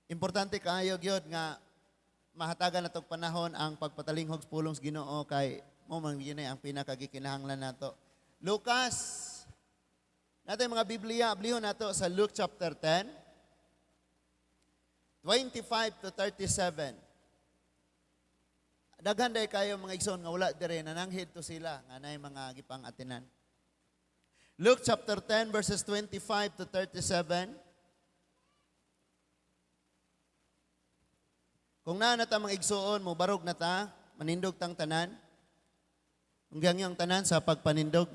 Importante kaayo gyud nga mahatagan natong panahon ang pagpatalinghog sa pulong sa Ginoo kay mo man yun ang pinakagikinahanglan nato. Lucas, natin mga Biblia, ablihon nato sa Luke chapter 10, 25 to 37. Daghan day kayo mga igsoon nga wala dire nananghid to sila nga nay mga gipang atinan. Luke chapter 10 verses 25 to 37. Kung naa na ta mga igsoon mo barog na ta, manindog tang tanan. Hanggang yung tanan sa pagpanindog.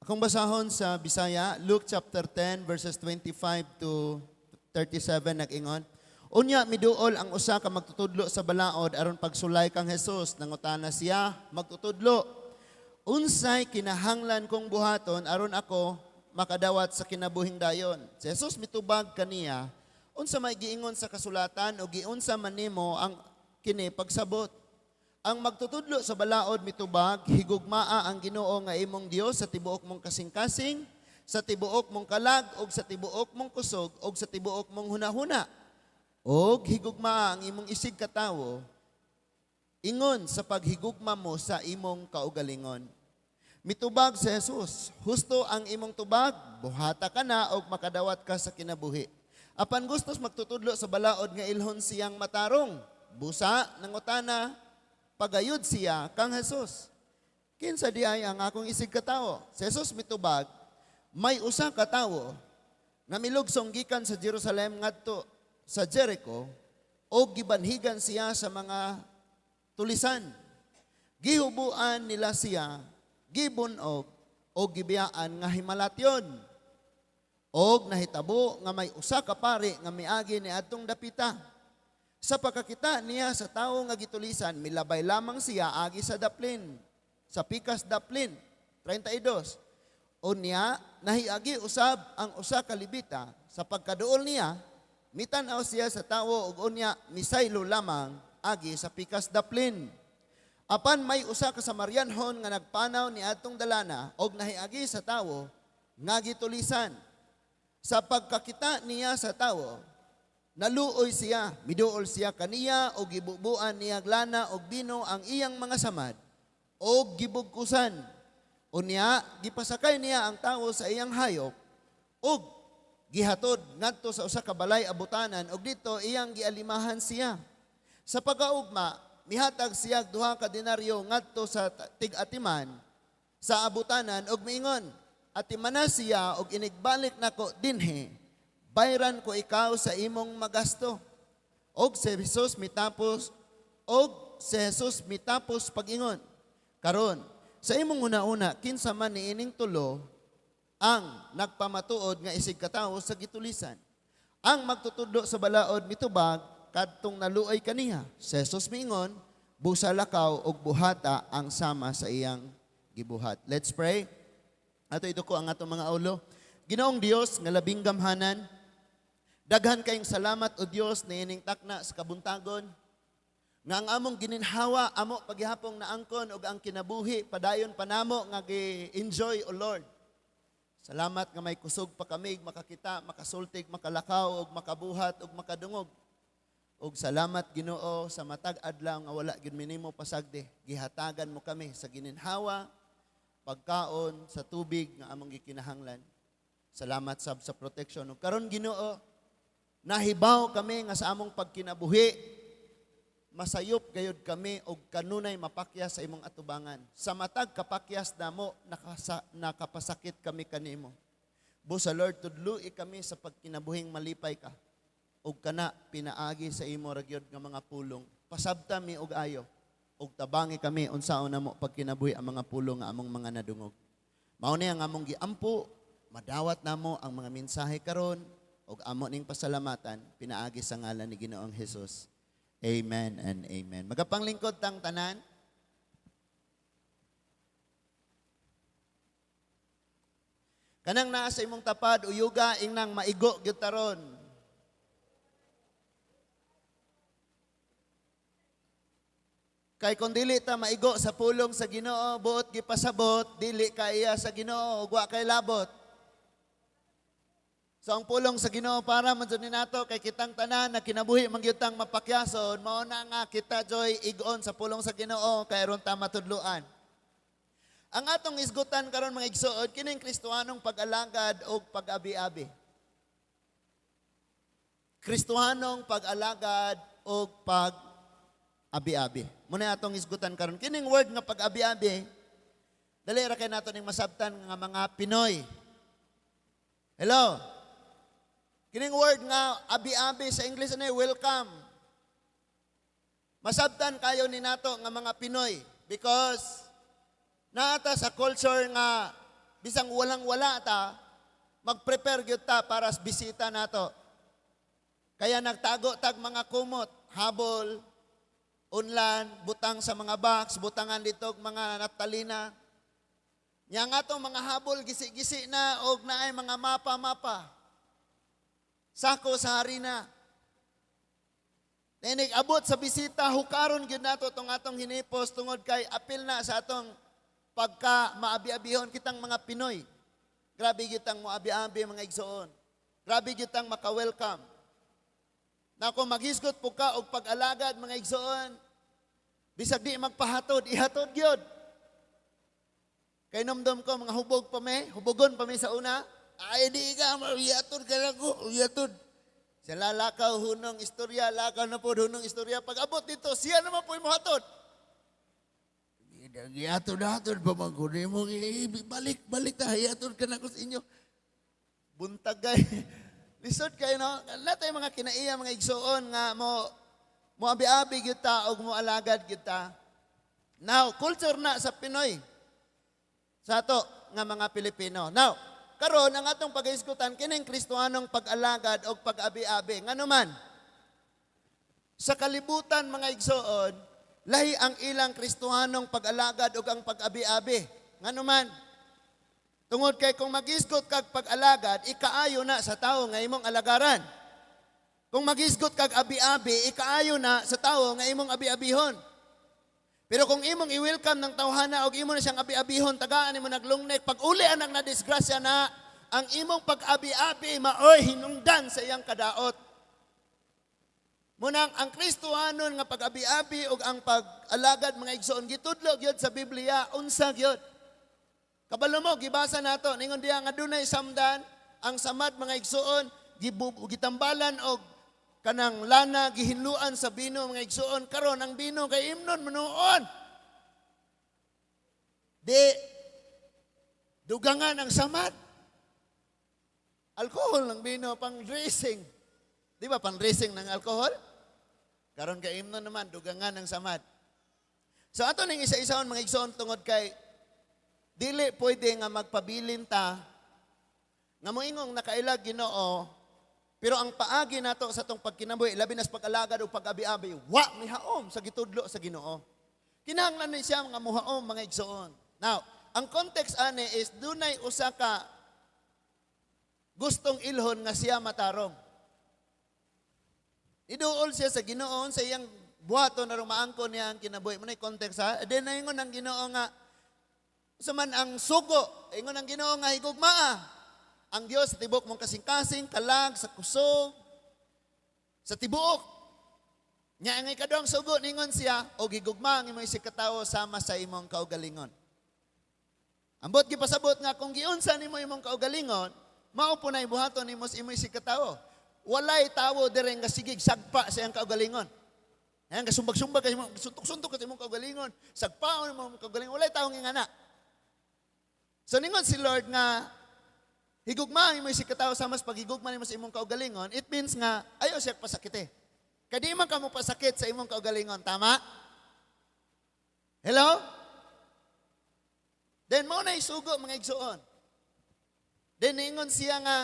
Akong basahon sa Bisaya, Luke chapter 10 verses 25 to 37 nag-ingon. Unya miduol ang usa ka magtutudlo sa balaod aron pagsulay kang Hesus, nangutana siya magtutudlo. Unsay kinahanglan kong buhaton aron ako makadawat sa kinabuhing dayon. Si Jesus mitubag kaniya, unsa may giingon sa kasulatan o giunsa man nimo ang kini pagsabot. Ang magtutudlo sa balaod mitubag, higugmaa ang Ginoo nga imong Dios sa tibuok mong kasing-kasing, sa tibuok mong kalag, o sa tibuok mong kusog, o sa tibuok mong hunahuna. O higugmaa ang imong isig katawo, ingon sa paghigugma mo sa imong kaugalingon. Mitubag si Jesus, husto ang imong tubag, buhata ka na o makadawat ka sa kinabuhi. Apan gustos magtutudlo sa balaod nga ilhon siyang matarong, busa, nangutana, pagayod siya kang Jesus. Kinsa di ay ang akong isig katawo? Si Jesus mitubag, may usa ka tawo nga milugsong gikan sa Jerusalem ngadto sa Jericho o gibanhigan siya sa mga tulisan. Gihubuan nila siya, gibunog o gibiyaan nga himalatyon. Og nahitabo nga may usa ka pari nga miagi ni adtong dapita. Sa pagkakita niya sa tawo nga gitulisan, milabay lamang siya agi sa daplin, sa pikas daplin, 32. Unya, nahiagi usab ang usa ka libita, sa pagkaduol niya, mitanaw siya sa tawo ug unya misaylo lamang agi sa pikas daplin. Apan may usa ka Samarianhon nga nagpanaw ni adtong dalana og nahiagi sa tawo nga gitulisan. Sa pagkakita niya sa tawo, naluoy siya, miduol siya kaniya og gibubuan niya lana og bino ang iyang mga samad og gibugkusan. Unya, gipasakay niya ang tawo sa iyang hayop og gihatod ngadto sa usa ka balay abutanan og dito iyang gialimahan siya. Sa pagaugma, mihatag siya duha ka denaryo ngadto sa tig-atiman sa abutanan og miingon, atimana siya og inigbalik nako dinhi, bayran ko ikaw sa imong magasto. Og si Jesus mitapos pag-ingon, karon sa imong una-una kinsa man niining tulo ang nagpamatuod nga isig katawo sa gitulisan. Ang magtutudlo sa balaod mitubag kadtong naluoy kaniya. Si Jesus miingon, busa lakaw og buhata ang sama sa iyang gibuhat. Let's pray. Ato ito ko ang atong mga ulo. Ginoong Dios nga labing gamhanan, daghan kayong salamat o Dios na ining takna sa kabuntagon, nga ang among gininhawa, amo paghihapong naangkon og ang kinabuhi, padayon panamo nga gi-enjoy o Lord. Salamat nga may kusog pa kami, makakita, makasultig, makalakaw, og makabuhat, og makadungog. Og salamat Ginoo sa matag adlaw nga wala gyud minimo pasagdi. Gihatagan mo kami sa gininhawa, pagkaon, sa tubig nga among gikinahanglan. Salamat sab sa protection. Ug karon Ginoo, nahibaw kami nga sa among pagkinabuhi, masayop gayud kami og kanunay mapakyas sa imong atubangan. Sa matag kapakyas namo nakapasakit kami kanimo. Busa Lord, tudloi kami sa pagkinabuhing malipay ka. Og kana pinaagi sa imo ra gyud nga mga pulong. Pasabta mi og ayo. Og tabangi kami unsaon namo pagkinabuhi ang mga pulong nga among mga nadungog. Mao ni ang among giampo, madawat namo ang mga mensahe karon og amo ning pasalamatan pinaagi sa ngalan ni Ginoong Hesus. Amen and amen. Magapanglingkod tang tanan. Kanang naa sa imong tapad uyuga ingnang maigo gyud taron. Kay kung dili ta maigo sa pulong sa Ginoo, buot gipasabot, dili kaya sa Ginoo, ug wa kay labot. So ang pulong sa Ginoo para man jud ni nato kay kitang tanan na kinabuhi man gyud tang mapakyason, mao na nga kita joy igon sa pulong sa Ginoo kay aron ta matudloan. Ang atong isgutan karon mga igsoon kining Kristohanong pag-alagad o pag-abi-abi. Kristohanong pag-alagad o pag-abi-abi. Muna atong isgutan karon kining word nga pag-abi-abi. Dali ra kay nato ning masabtan nga mga Pinoy. Hello. Kining word nga abi-abi sa English na welcome. Masabtan kayo ni nato nga mga Pinoy because naata sa culture nga bisang walang-wala ta, mag-prepare gyud ta para sa bisita nato. Kaya nagtago tag mga kumot, habol, unlan, butang sa mga box, butangan dito mga natalina. Nya nga itong mga habol, gisi-gisi na, og naay mga mapa-mapa. Sako sa harina. Tinig, abot sa bisita, hukaron gyud nato itong atong hinipos, tungod kay apil na sa atong pagka maabi-abihon kitang mga Pinoy. Grabe gyud tang moabi-abi mga igsoon. Grabe gyud tang maka-welcome. Na kung maghisgot po ka og pag-alagad mga igsoon, bisag di magpahatod, ihatod gyud. Kay nomdom ko mga hubogon pa mi sa una. Ay di ka, ihatod ka lang ko, ihatod. Sila lakaw hunong istorya, lakaw na po hunong istorya. Pag abot dito, siya naman po yung hatod. Ihatod pa man ko, balik ta, ihatod ka na ko sa inyo. Buntag kay. Lisod kayo, no? Natay mga kinaiya, mga igsoon nga mo abi-abi kita o mo alagad kita. Now, culture na sa Pinoy. Sa ato nga mga Pilipino. Now, karon ang atong pag-iskutan kining Kristohanong pag-alagad o pag-abi-abi. Ngano man, sa kalibutan mga igsoon, lahi ang ilang Kristohanong pag-alagad o ang pag-abi-abi. Ngano man, tungod kay kung mag-isgot kag pag-alagad, ikaayo na sa tao nga imong alagaran. Kung mag-isgot kag abi-abi, ikaayo na sa tao nga imong abi-abihon. Pero kung imong i-welcome ng tawhana o imo na siyang abi-abihon, tagaan imo naglungnek, pag uli ang nadisgrasya na, ang imong pag-abi-abi, maoy hinungdan sa iyang kadaot. Munang ang Kristohanon nga pag-abi-abi o ang pag-alagad mga igsoon, gitudlo gyud sa Biblia, unsa gyud. Kabalo mo, gibasa nato, ningon diya nga dunay samdan, ang samad mga igsoon, gitambalan og kanang lana, gihinluan sa bino mga igsoon, karon ang bino kay imnon manuon. Di, dugangan ang samad. Alkohol ng bino, pang dressing. Di ba, pang dressing ng alkohol? Karon kay imnon naman, dugangan ang samad. So ato ning isa-isaon mga igsoon tungod kay dili pwede nga magpabilin ta nga moingong nakailag Ginoo, pero ang paagi nato sa tong pagkinabuhi labi na sa pag-alagad o pag-abi-abi, wa mihaom sa gitudlo sa Ginoo. Kinahanglan ni siya nga muhaom mga igsoon. Now, ang context ani is dunay usa ka gustong ilhon nga siya matarong. Iduol siya sa Ginoo sa iyang buhaton na rumaangkon niya ang kinabuhi. Manay context ha. Then ingon ang Ginoo nga suman ang sugo, ingon ang Ginoo nga higugmaa. Ang Dios sa tibok mong kasing-kasing, kalag, sa kusog, sa tibuok. Nya ang ikaduhang sugo ningon siya, o higugma ang imong isikatawo sama sa imong kaugalingon. Ambot gipasabot nga kung giunsa nimo imong kaugalingon, mao po na ibuhaton nimo sa imong isikatawo. Walay tawo dire nga sigig sagpa sa iyang kaugalingon. Ayan, kasumbag-sumbag ka, suntok-suntok ka sa imong kaugalingon, sagpaon imong kaugalingon, walay tawo nga na. So ningon si Lord nga higugma mo si katawo sa mas paghigugma nimo sa imong kaugalingon, it means nga ayo siya pasakite. Kadi man ka mo pasakit sa imong kaugalingon, tama? Hello? Then mo na isugo mga igsoon. Then ningon siya nga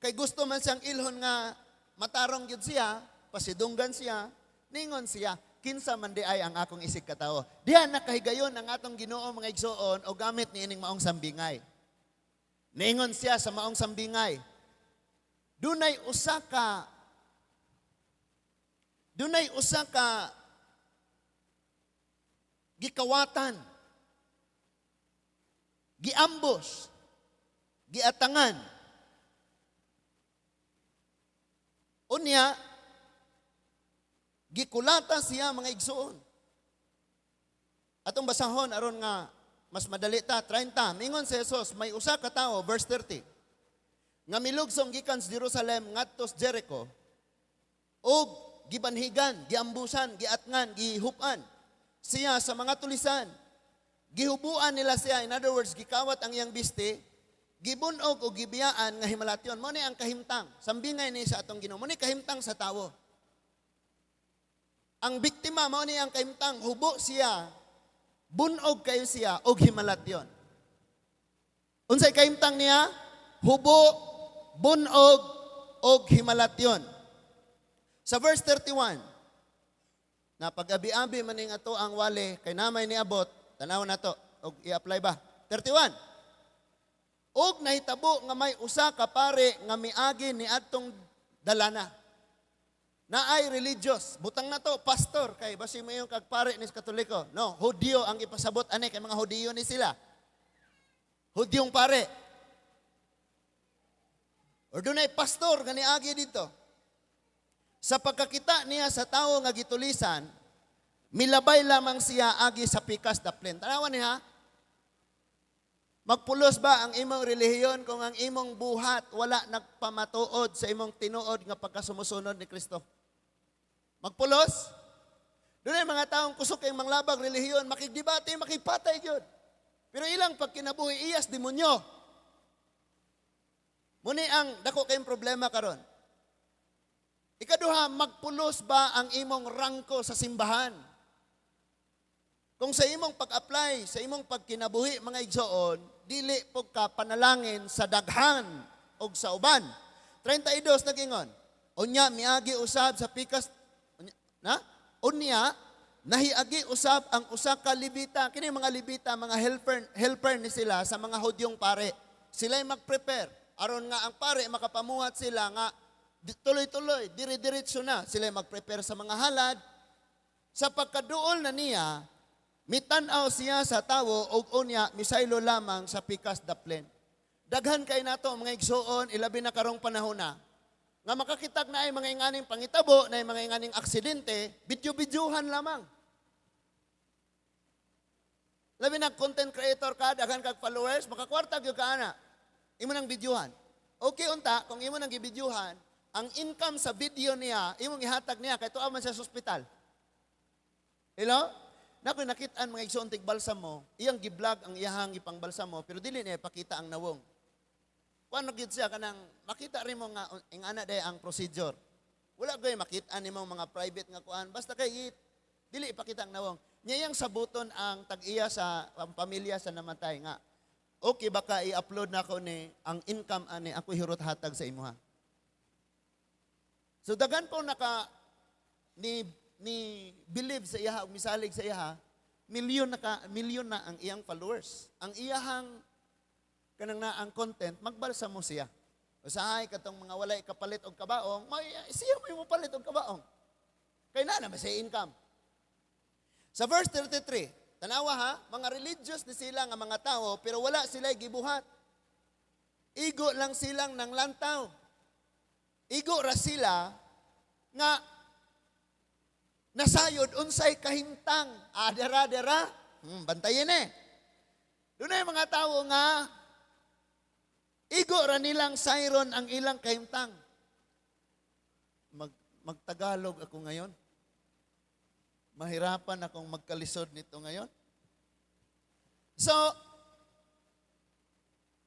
kay gusto man siyang ilhon nga matarong gyud siya, pasidunggan siya, ningon siya, kinsa man di ay ang akong isig katawo. Diyan nakahigayon ang atong Ginoo mga igsoon o gamit ni ining maong sambingay. Ningon siya sa maong sambingay. Dunay usa ka gikawatan, giambos, giatangan. Unya, gikulata siya mga igsoon. Atong basahon aron nga mas madali ta 30. Mingon si Jesus, may usa ka tawo, verse 30. Nga milugsong gikan sa Jerusalem ngadto sa Jericho, og gibanhigan, giambusan, giatngan, gihupan siya sa mga tulisan. Gihubuan nila siya, in other words, gikawat ang iyang biste, gibunog o gibiyaan nga himalatyon. Mo ni ang kahimtang. Sambingay ni sa atong Ginoo. Mo ni kahimtang sa tawo. Ang biktima mo ni ang kahimtang, hubo siya, bunog kayo siya og himalatyon. Unsay kahimtang niya? Hubo, bunog og himalatyon. Sa verse 31, na pag-abi-abi maning ato ang wali kay namay niabot, tanaw na to og i-apply ba? 31. Og nahitabo nga may usa ka pare nga miagi ni atong dalana. Naay religious, butang na to pastor kay basi mo yung kagpare ni Katoliko. No, Hudyo ang ipasabot ani kay mga Hudyo ni sila. Hudyong pare. Or dunay pastor nga niagi dito. Sa pagkakita niya sa tao nga gitulisan, milabay lamang siya agi sa pikas da plen. Tanawan niya, magpulos ba ang imong relihiyon kung ang imong buhat wala nagpamatuod sa imong tinuod nga pagkasumusunod ni Kristo? Magpulos? Doon ay mga taong kusok kayong manglabag relihiyon, makigdebate, makipatay yun. Pero ilang pagkinabuhi iyas, demonyo. Muni ang dako kayong problema karon. Ikaduha, magpulos ba ang imong rangko sa simbahan? Kung sa imong pag-apply, sa imong pagkinabuhi, mga igsoon, dili po ka panalangin sa daghan o sa uban. 32 nagingon. Unya, miagi usab sa pikas, unya, nahiagi usab ang usa ka libita. Kini mga libita, mga helper ni sila sa mga Hudyong pare. Sila'y mag-prepare. Aron nga ang pare, makapamuhat sila nga tuloy-tuloy, dire-diretso na. Sila'y mag-prepare sa mga halad. Sa pagkaduol na niya, mitanaw siya sa tawo og unya misaylo lamang sa pikas da plen. Daghan kay nato mga igsoon ilabi na karong panahon na nga makakitag na ay mga inganing pangitabo na ay mga inganing aksidente, bidyo-bidyuhan lamang. Labi na content creator ka, daghan kag followers, makakwarta gyud ka ana. Imo nang bidyuhan. Okay unta kung imo nang gibidyuhan, ang income sa video niya, imong ihatag niya kay tuwa man sa ospital. Hello? Nakoy nakitaan mga igsoon tigbalsam mo, iyang gi-vlog ang iyahang ipangbalsam mo, pero dili niya ipakita ang nawong. Kuan gyud siya kanang makita rin mo nga ingana day ang procedure. Wala gay makita nimo mga private nga kuan, basta kay dili ipakita ang nawong. Niyang sabuton ang tag-iya sa pamilya sa namatay nga. Okay baka i-upload na ko ni ang income ani ako hirot hatag sa imuha. So dagan po ni believe sa iyaha, misalig sa iyaha, milyon na ang iyang followers. Ang iyahang kanang na ang content, magbalsa mo siya. Usahay katong mga walay kapalit og kabaong, siya mo palit og kabaong. Kay na naman siya income. Sa verse 33, tanawa ha, mga religious ni sila nga mga tao, pero wala sila gibuhat. Igo lang silang ng lantaw. Igo ra sila nga nasayod unsay kahimtang. Dera. Bantayin Doon ay mga tao nga igo ra nilang sayron ang ilang kahimtang. Magtagalog ako ngayon. Mahirapan akong magkalisod nito ngayon. So,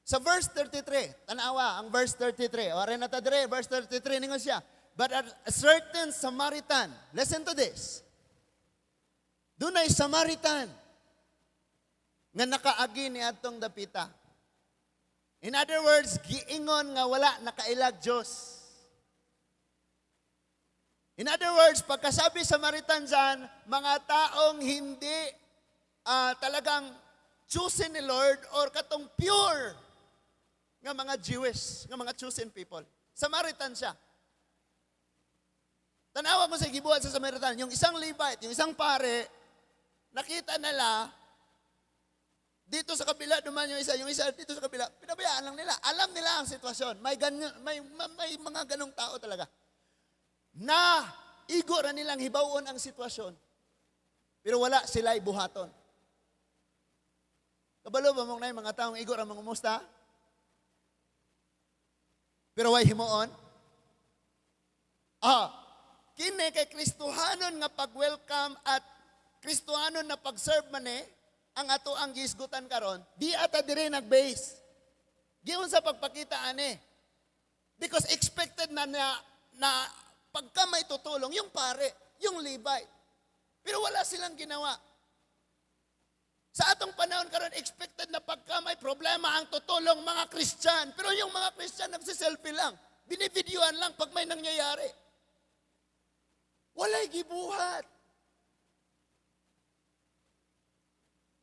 sa verse 33, tanawa ang verse 33. O rin natadre, verse 33 ningon siya. But a certain Samaritan, listen to this. Doon ay Samaritan nga nakaagi ni atong dapita. In other words, giingon nga wala nakailag Diyos. In other words, pagkasabi Samaritan dyan, mga taong hindi talagang chosen ni Lord or katong pure nga mga Jewish, nga mga chosen people. Samaritan siya. Tanawa mo sa gibuhat sa Samaritan, yung isang Levite, yung isang pare, nakita nila, dito sa kabila, duman yung isa dito sa kabila, pinabayaan lang nila. Alam nila ang sitwasyon. May mga ganong tao talaga. Na igora nilang hibawon ang sitwasyon. Pero wala sila'y buhaton. Kabalo ba mong na yung mga taong igora mga umusta? Pero way himuon? Kini kay Kristohanon nga pag-welcome at Kristohanon na pag-serve man ang ato ang gisgutan karon, di ata dire nag-base. Giun sa pagpakita Because expected na pagka may tutulong, yung pare, yung Levite. Pero wala silang ginawa. Sa atong panahon karon, expected na pagka may problema ang tutulong mga Christian. Pero yung mga Christian nagsiselfie lang. Binivideoan lang pag may nangyayari. Walay gibuhat.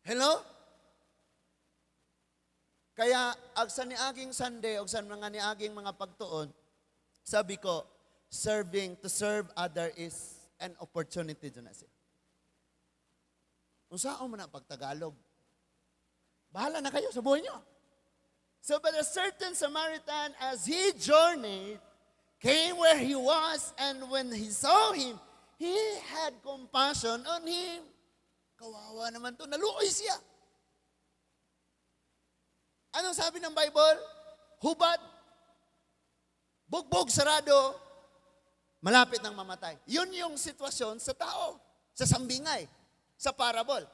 Hello? Kaya, agsa ni aging Sunday, agsa mga ni aging mga pagtuon, sabi ko, to serve other is an opportunity dyan na siya. Kung saan mo na pagtagalog, bahala na kayo sa buhay nyo. So, but a certain Samaritan, as he journeyed, came where he was, and when he saw him, he had compassion on him. Kawawa naman to, naluoy siya. Anong sabi ng Bible? Hubad, bugbog, sarado, malapit ng mamatay. Yun yung sitwasyon sa tao, sa sambingay, sa parable.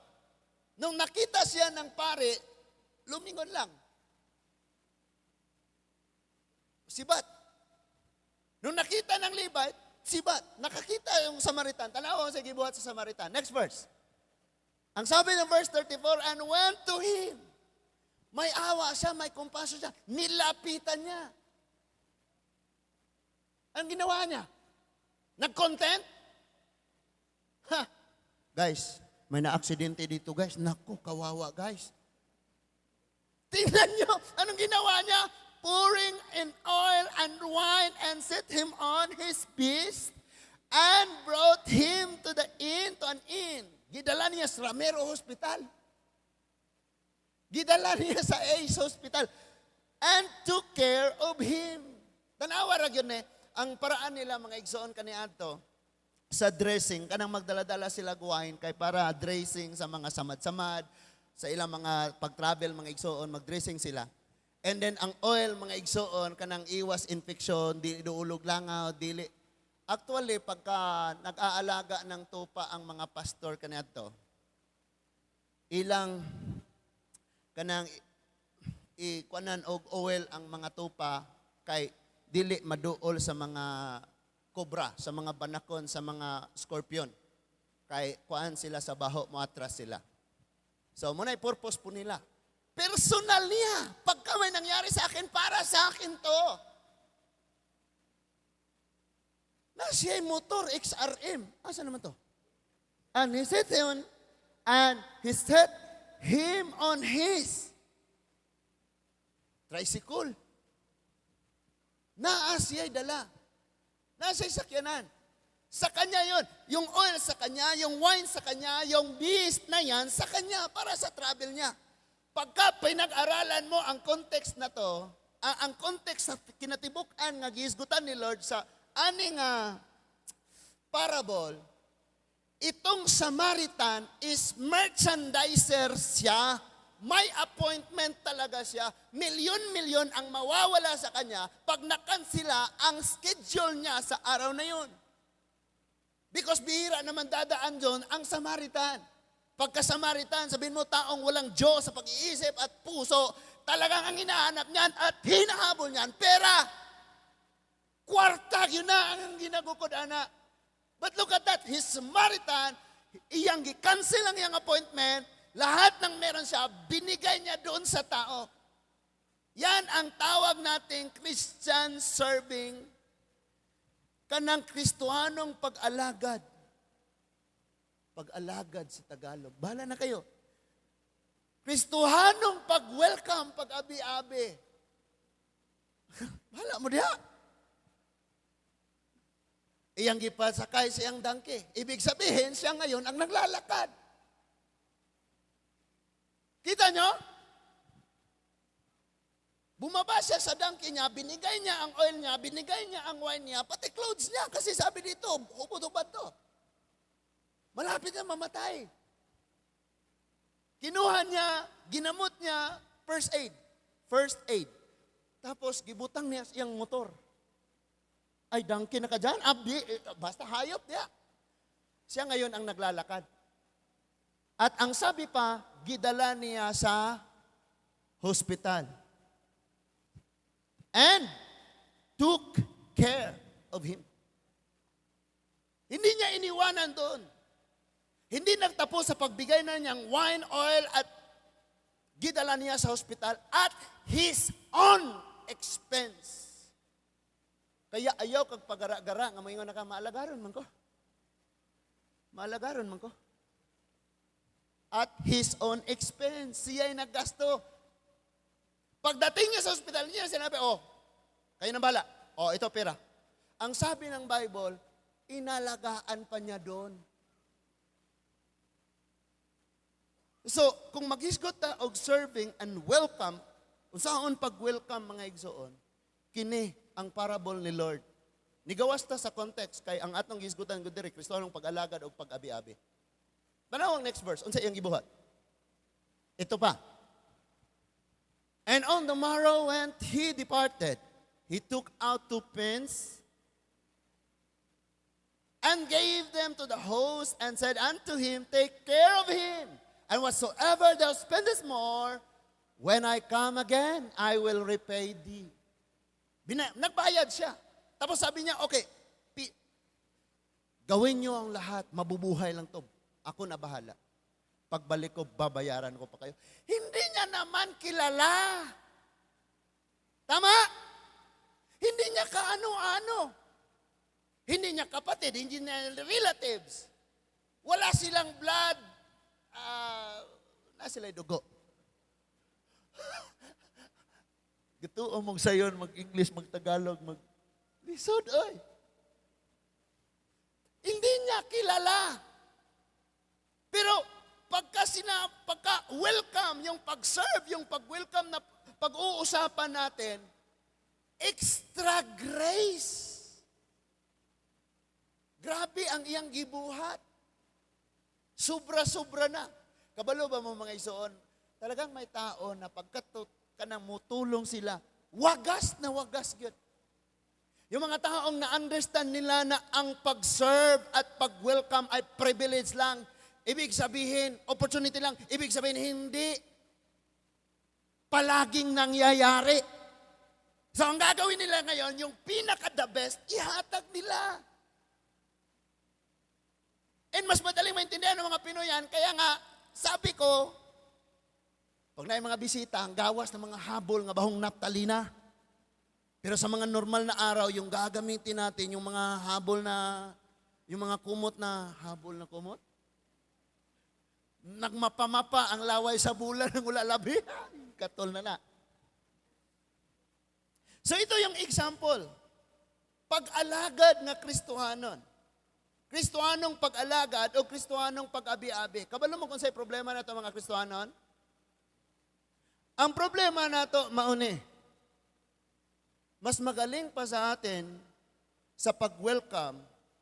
Nung nakita siya ng pare, lumingon lang. Sibat. Nung nakita ng Levite, sibat. Nakakita yung Samaritan. Tanaw, sige, buhat sa Samaritan. Next verse. Ang sabi ng verse 34, and went to him. May awa siya, may compassion siya. Nilapitan niya. Ang ginawa niya? Nag-content? Guys, may na-aksidente dito, guys. Naku, kawawa, guys. Tingnan niyo, anong ginawa niya? Pouring in oil and wine and set him on his beast and brought him to an inn. Gidala niya sa Ramiro Hospital. Gidala niya sa Ace Hospital. And took care of him. Tanawa ra yun ang paraan nila mga igsoon kaniadto sa dressing, kanang magdala-dala sila wine kay para dressing sa mga samad-samad, sa ilang mga pag-travel mga igsoon, mag-dressing sila. And then ang oil mga igsoon, kanang iwas infection, di duulog langaw, dili. Actually, pagka nag-aalaga ng tupa ang mga pastor kaniadto, ilang kanang ikuanan og oil ang mga tupa kay dili maduol sa mga kobra, sa mga banakon, sa mga scorpion. Kay kuan sila sa baho, moatras sila. So, muna purpose po nila. Personal niya. Pagka may nangyari sa akin, para sa akin to. Na siya motor, XRM. Asa naman to? And he set him on his tricycle. Naa siya'y dala. Nasa'y sakyanan. Sa kanya yon. Yung oil sa kanya, yung wine sa kanya, yung beast na yan sa kanya para sa travel niya. Pagka pinag-aralan mo ang context na to, ang context sa kinatibuk-an nga gihisgutan ni Lord sa aning parable, itong Samaritan is merchandiser siya. May appointment talaga siya. Milyon-milyon ang mawawala sa kanya pag nakansila ang schedule niya sa araw na yun. Because bihira naman dadaan doon ang Samaritan. Pagka Samaritan, sabihin mo taong walang Diyos sa pag-iisip at puso, talagang ang hinahanap niyan at hinahabol niyan. Pera, kwarta, yun na ang ginagukod, anak. But look at that, his Samaritan, iyang gi-cancel ang iyang appointment, lahat ng meron siya, binigay niya doon sa tao. Yan ang tawag nating Christian serving, kanang Kristohanong pag-alagad. Pag-alagad sa Tagalog. Bahala na kayo. Kristohanong pag-welcome, pag-abi-abi. Bahala mo diha. Iyang gipasakay siyang dangke. Ibig sabihin, siya ngayon ang naglalakad. Kita nyo? Bumaba siya sa donkey niya, binigay niya ang oil niya, binigay niya ang wine niya, pati clothes niya. Kasi sabi dito, hubad-hubad to. Malapit na mamatay. Kinuha niya, ginamot niya, first aid. First aid. Tapos, gibutang niya siyang motor. Ay, donkey na ka dyan? Basta hayop niya. Siya ngayon ang naglalakad. At ang sabi pa, gidala niya sa hospital. And took care of him. Hindi niya iniwanan doon. Hindi nagtapos sa pagbigay na niyang wine, oil, at gidala niya sa hospital at his own expense. Kaya ayaw kag pagara-gara nga mayon na ka maalagaron man ko. Maalagaron man ko. At his own expense. Siya'y naggasto. Pagdating niya sa hospital niya, sinabi, kayo na bala. Ito pera. Ang sabi ng Bible, inalagaan pa niya doon. So, kung maghisgot ta og serving and welcome, usaon pag-welcome mga igsoon, kini ang parable ni Lord. Nigawas ta sa context, kay ang atong gisgutan ko diri, Kristohanong pag-alagad o pag-abi-abi. Tanawang next verse, unsa iyang gibuhat? Ito pa. And on the morrow when he departed, he took out 2 pence and gave them to the host and said unto him, take care of him, and whatsoever thou spendest more, when I come again, I will repay thee. Nagbayad siya. Tapos sabi niya, okay, gawin niyo ang lahat, mabubuhay lang to. Ako na bahala. Pagbalik ko, babayaran ko pa kayo. Hindi niya naman kilala. Tama? Hindi niya kaano-ano. Hindi niya kapatid, hindi niya relatives. Wala silang blood. Na sila'y dugo. Gituo mong sayon, mag-English, mag-Tagalog, mag-lisod, oy. Hindi niya kilala. Pero, pagka-welcome, yung pag-serve, yung pag-welcome na pag-uusapan natin, extra grace. Grabe ang iyang gibuhat. Sobra-sobra na. Kabalo ba mo mga isoon? Talagang may tao na pagkatot ka nang mutulong sila, wagas na wagas yun. Yung mga taong na-understand nila na ang pag-serve at pag-welcome ay privilege lang, ibig sabihin, opportunity lang, ibig sabihin, hindi palaging nangyayari. So, ang gagawin nila ngayon, yung pinaka-the best, ihatag nila. And mas madaling maintindihan ng mga Pinoy yan, kaya nga, sabi ko, pag na yung mga bisita, ang gawas ng mga habol nga bahong naptalina. Pero sa mga normal na araw, yung gagamitin natin, yung mga habol na, yung mga kumot na, habol na kumot, nagmapamapa ang laway sa bulan ng ulalabi. Katol na. So ito yung example. Pag-alagad na Kristohanon. Kristohanong pag-alagad o Kristohanong pag-abi-abi. Kabalo mo kung sa'y problema na ito mga Kristohanon? Ang problema na ito, mauni. Mas magaling pa sa atin sa pag-welcome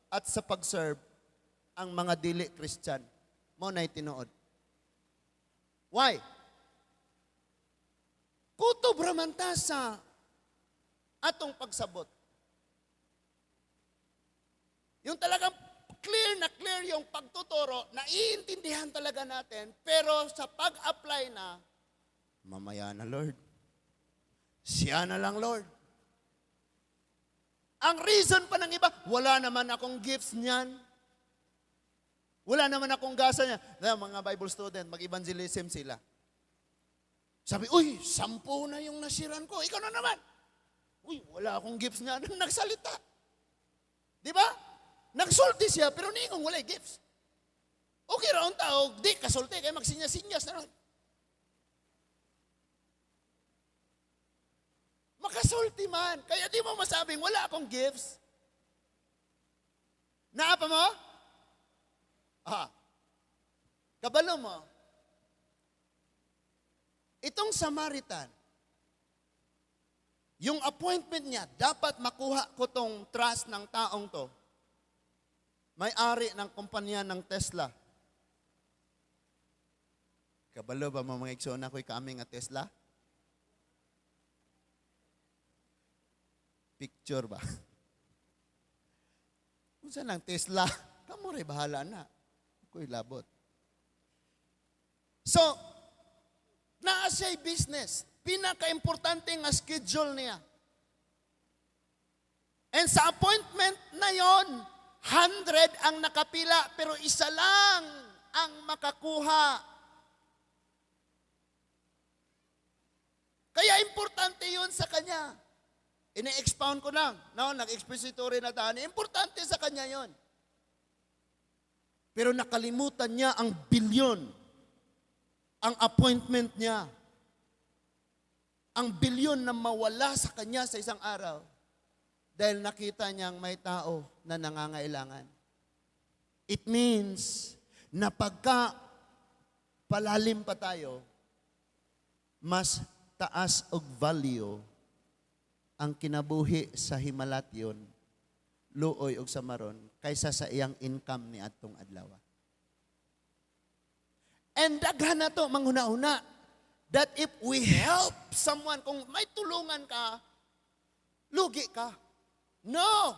at sa pag-serve ang mga dili Christian. Mo na itinuod. Why? Kutob raman ta sa atong pagsabot. Yung talagang clear yung pagtuturo, naiintindihan talaga natin, pero sa pag-apply na, mamaya na Lord. Siya na lang Lord. Ang reason pa ng iba, wala naman akong gifts niyan. Wala naman akong gasa niya. Mga Bible student, mag-evangelism sila. Sabi, 10 na yung nasiran ko. Ikaw na naman. Wala akong gifts niya. Nagsalita. Di ba? Nagsulti siya, pero niingong wala gifts. Okay raon tao, di kasulti, kaya magsinyas-sinyas na ron. Makasulti man. Kaya di mo masabing, wala akong gifts. Naapa mo? Kabalo mo. Itong Samaritan, yung appointment niya, dapat makuha ko tong trust ng taong to. May-ari ng kumpanya ng Tesla. Kabalo ba mga igsoon ako'y kami nga Tesla? Picture ba? Kung saan ang Tesla, kamo rin bahala na. Ako'y labot. So, naa siya'y business. Pinaka-importante nga schedule niya. And sa appointment na yon, 100 ang nakapila, pero isa lang ang makakuha. Kaya importante yun sa kanya. Ini-expound ko lang. No, nag-expository na tayo. Importante sa kanya yon. Pero nakalimutan niya ang bilyon. Ang appointment niya. Ang bilyon na mawala sa kanya sa isang araw. Dahil nakita niyang may tao na nangangailangan. It means na pagka palalim pa tayo, mas taas og value ang kinabuhi sa himalatyon, luoy og samaron, kaysa sa iyang income ni atong adlaw. And daghan na to, manghuna-una, that if we help someone, kung may tulungan ka, lugi ka. No!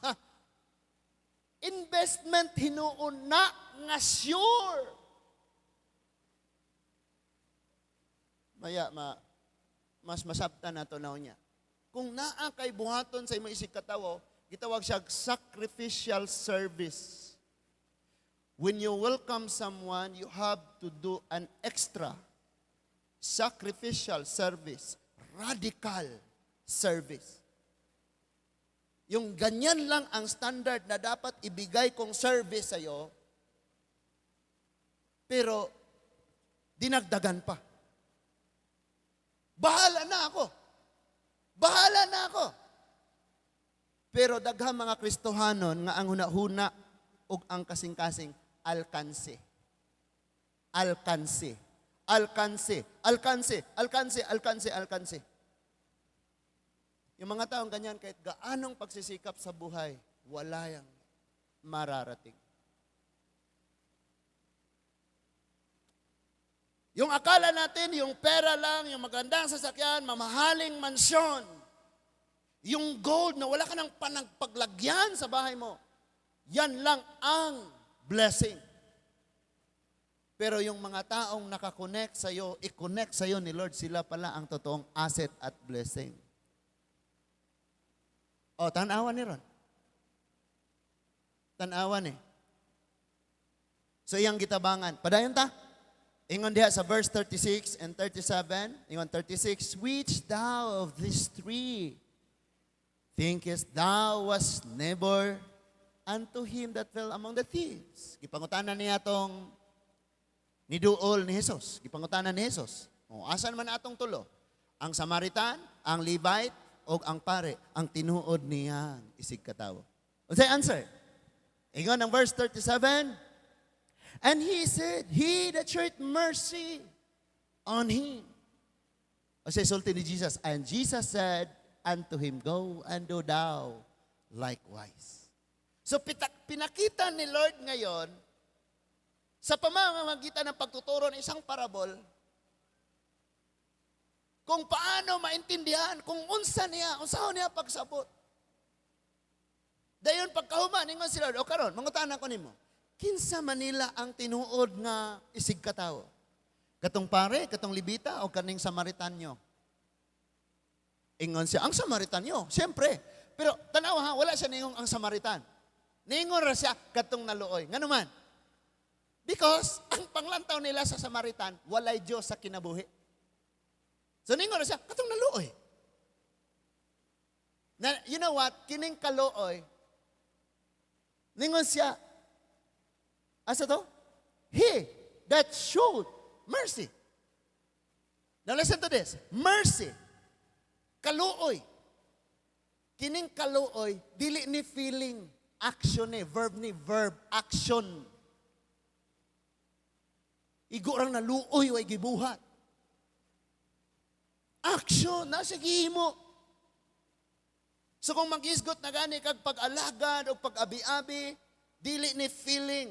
Ha. Investment hinuon na nga sure. Maya, mas masabta na to na niya. Kung naa kay buhaton sa imong isig katawo, gitawag siya sacrificial service. When you welcome someone, you have to do an extra sacrificial service, radical service. Yung ganyan lang ang standard na dapat ibigay kong service sa'yo, pero dinagdagan pa. Bahala na ako. Bahala na ako. Pero daghang mga Kristohanon nga ang hunahuna ug ang kasing-kasing alkanse. Alkanse. Alkanse. Alkanse. Alkanse. Alkanse. Alkanse. Yung mga taong ganyan, kahit gaanong pagsisikap sa buhay, wala yang mararating. Yung akala natin, yung pera lang, yung magandang sasakyan, mamahaling mansyon, yung gold na wala ka ng panagpaglagyan sa bahay mo, yan lang ang blessing. Pero yung mga taong nakakonect sa'yo, i-connect sa'yo ni Lord, sila pala ang totoong asset at blessing. O, tanawan ni Ron. Tanawan eh. So, iyang gitabangan. Padayon ta? Ingon diha sa verse 36 and 37. Ingon 36, which thou of these three thinkest thou was neighbor unto him that fell among the thieves? Gipangutanan niya atong niduol ni Jesus. Gipangutanan ni Jesus. O, asan man atong tulo? Ang Samaritan, ang Levite, o ang pare, ang tinuod niyang isig katawo. Unsay answer? Ingon ang verse 37, and he said, he that showed mercy on him. O say, sulti ni Jesus, and Jesus said unto him, go and do thou likewise. So pinakita ni Lord ngayon, sa pamamagitan ng pagtuturo ng isang parabol, kung paano maintindihan, kung unsaon niya pagsabot. Dayon pagkahuman, ingon si Lord, o karon, mangutanan ko nimo, kinsa manila ang tinuod nga isig katawo? Katong pare, katong Libita, o kaning Samaritanyo? Ingon siya, ang Samaritanyo, siyempre. Pero tanaw ha, wala siya ningong ang Samaritan. Ningon ra siya, katong naluoy. Nga naman, because ang panglantaw nila sa Samaritan, walay Diyos sa kinabuhi. So ningon na siya, katong naluoy. Na, you know what? Kining kaluoy, ningon siya, asa to? He that showed mercy. Now listen to this. Mercy. Kaluoy. Kining kaluoy, dili ni feeling, action ni, verb, action. Igurang naluoy way gibuhat. action na sa gihimo. So kung mag-isgot na gani kag pag-alagad o pag-abi-abi, dili ni feeling.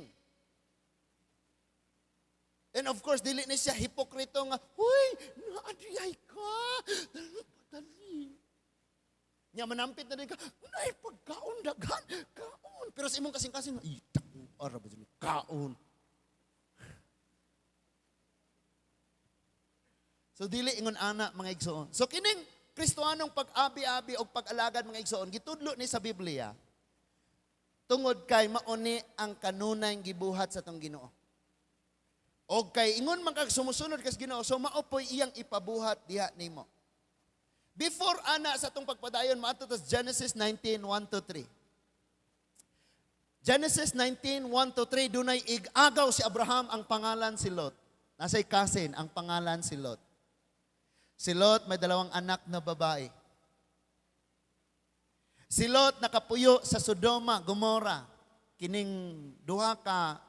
And of course, dili ni siya hipokrito nga, huy, naadiyay ka. Dali. Nya manampit na rin ka, nay, pagkaon, daghan, kaon. Pero sa imong kasing-kasing, ay, taong ara ba dyan, kaon. So dili ingon ana mga igsoon. So kining Kristohanong pag-abi-abi o pag-alagad mga igsoon, gitudlo ni sa Biblia, tungod kay mauni ang kanunay gibuhat sa tong Ginoo. O kay ingon man kag sumusunod kas Ginoo, so maopoy iyang ipabuhat diha nimo. Before ana sa tong pagpadayon maadto tas Genesis 19:1-3. Genesis 19:1-3 dunay ig-agaw si Abraham ang pangalan si Lot. Nasay cousin ang pangalan si Lot. Si Lot may 2 anak na babae. Si Lot nakapuyo sa Sodoma, Gomora. Kining duha ka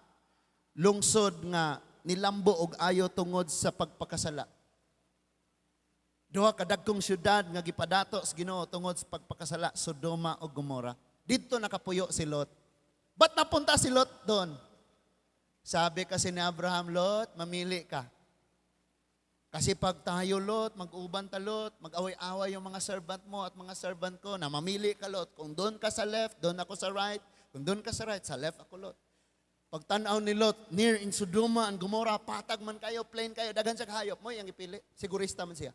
lungsod nga nilambo og ayo tungod sa pagpakasala. Duha ka dagkong syudad nga gipadato sa Ginoo tungod sa pagpakasala, Sodoma ug Gomora. Didto nakapuyo si Lot. Ba't napunta si Lot doon? Sabi kasi ni Abraham, Lot, mamili ka. Kasi pag tayo, Lot, mag-uban ta, Lot, mag-away-away yung mga servant mo at mga servant ko, na mamili ka, Lot. Kung doon ka sa left, doon ako sa right. Kung doon ka sa right, sa left ako, Lot. Pag tanaw ni Lot, near in Sodoma and Gomorrah, patag man kayo, plain kayo, dagan sa kahayop mo, yung ipili. Sigurista man siya.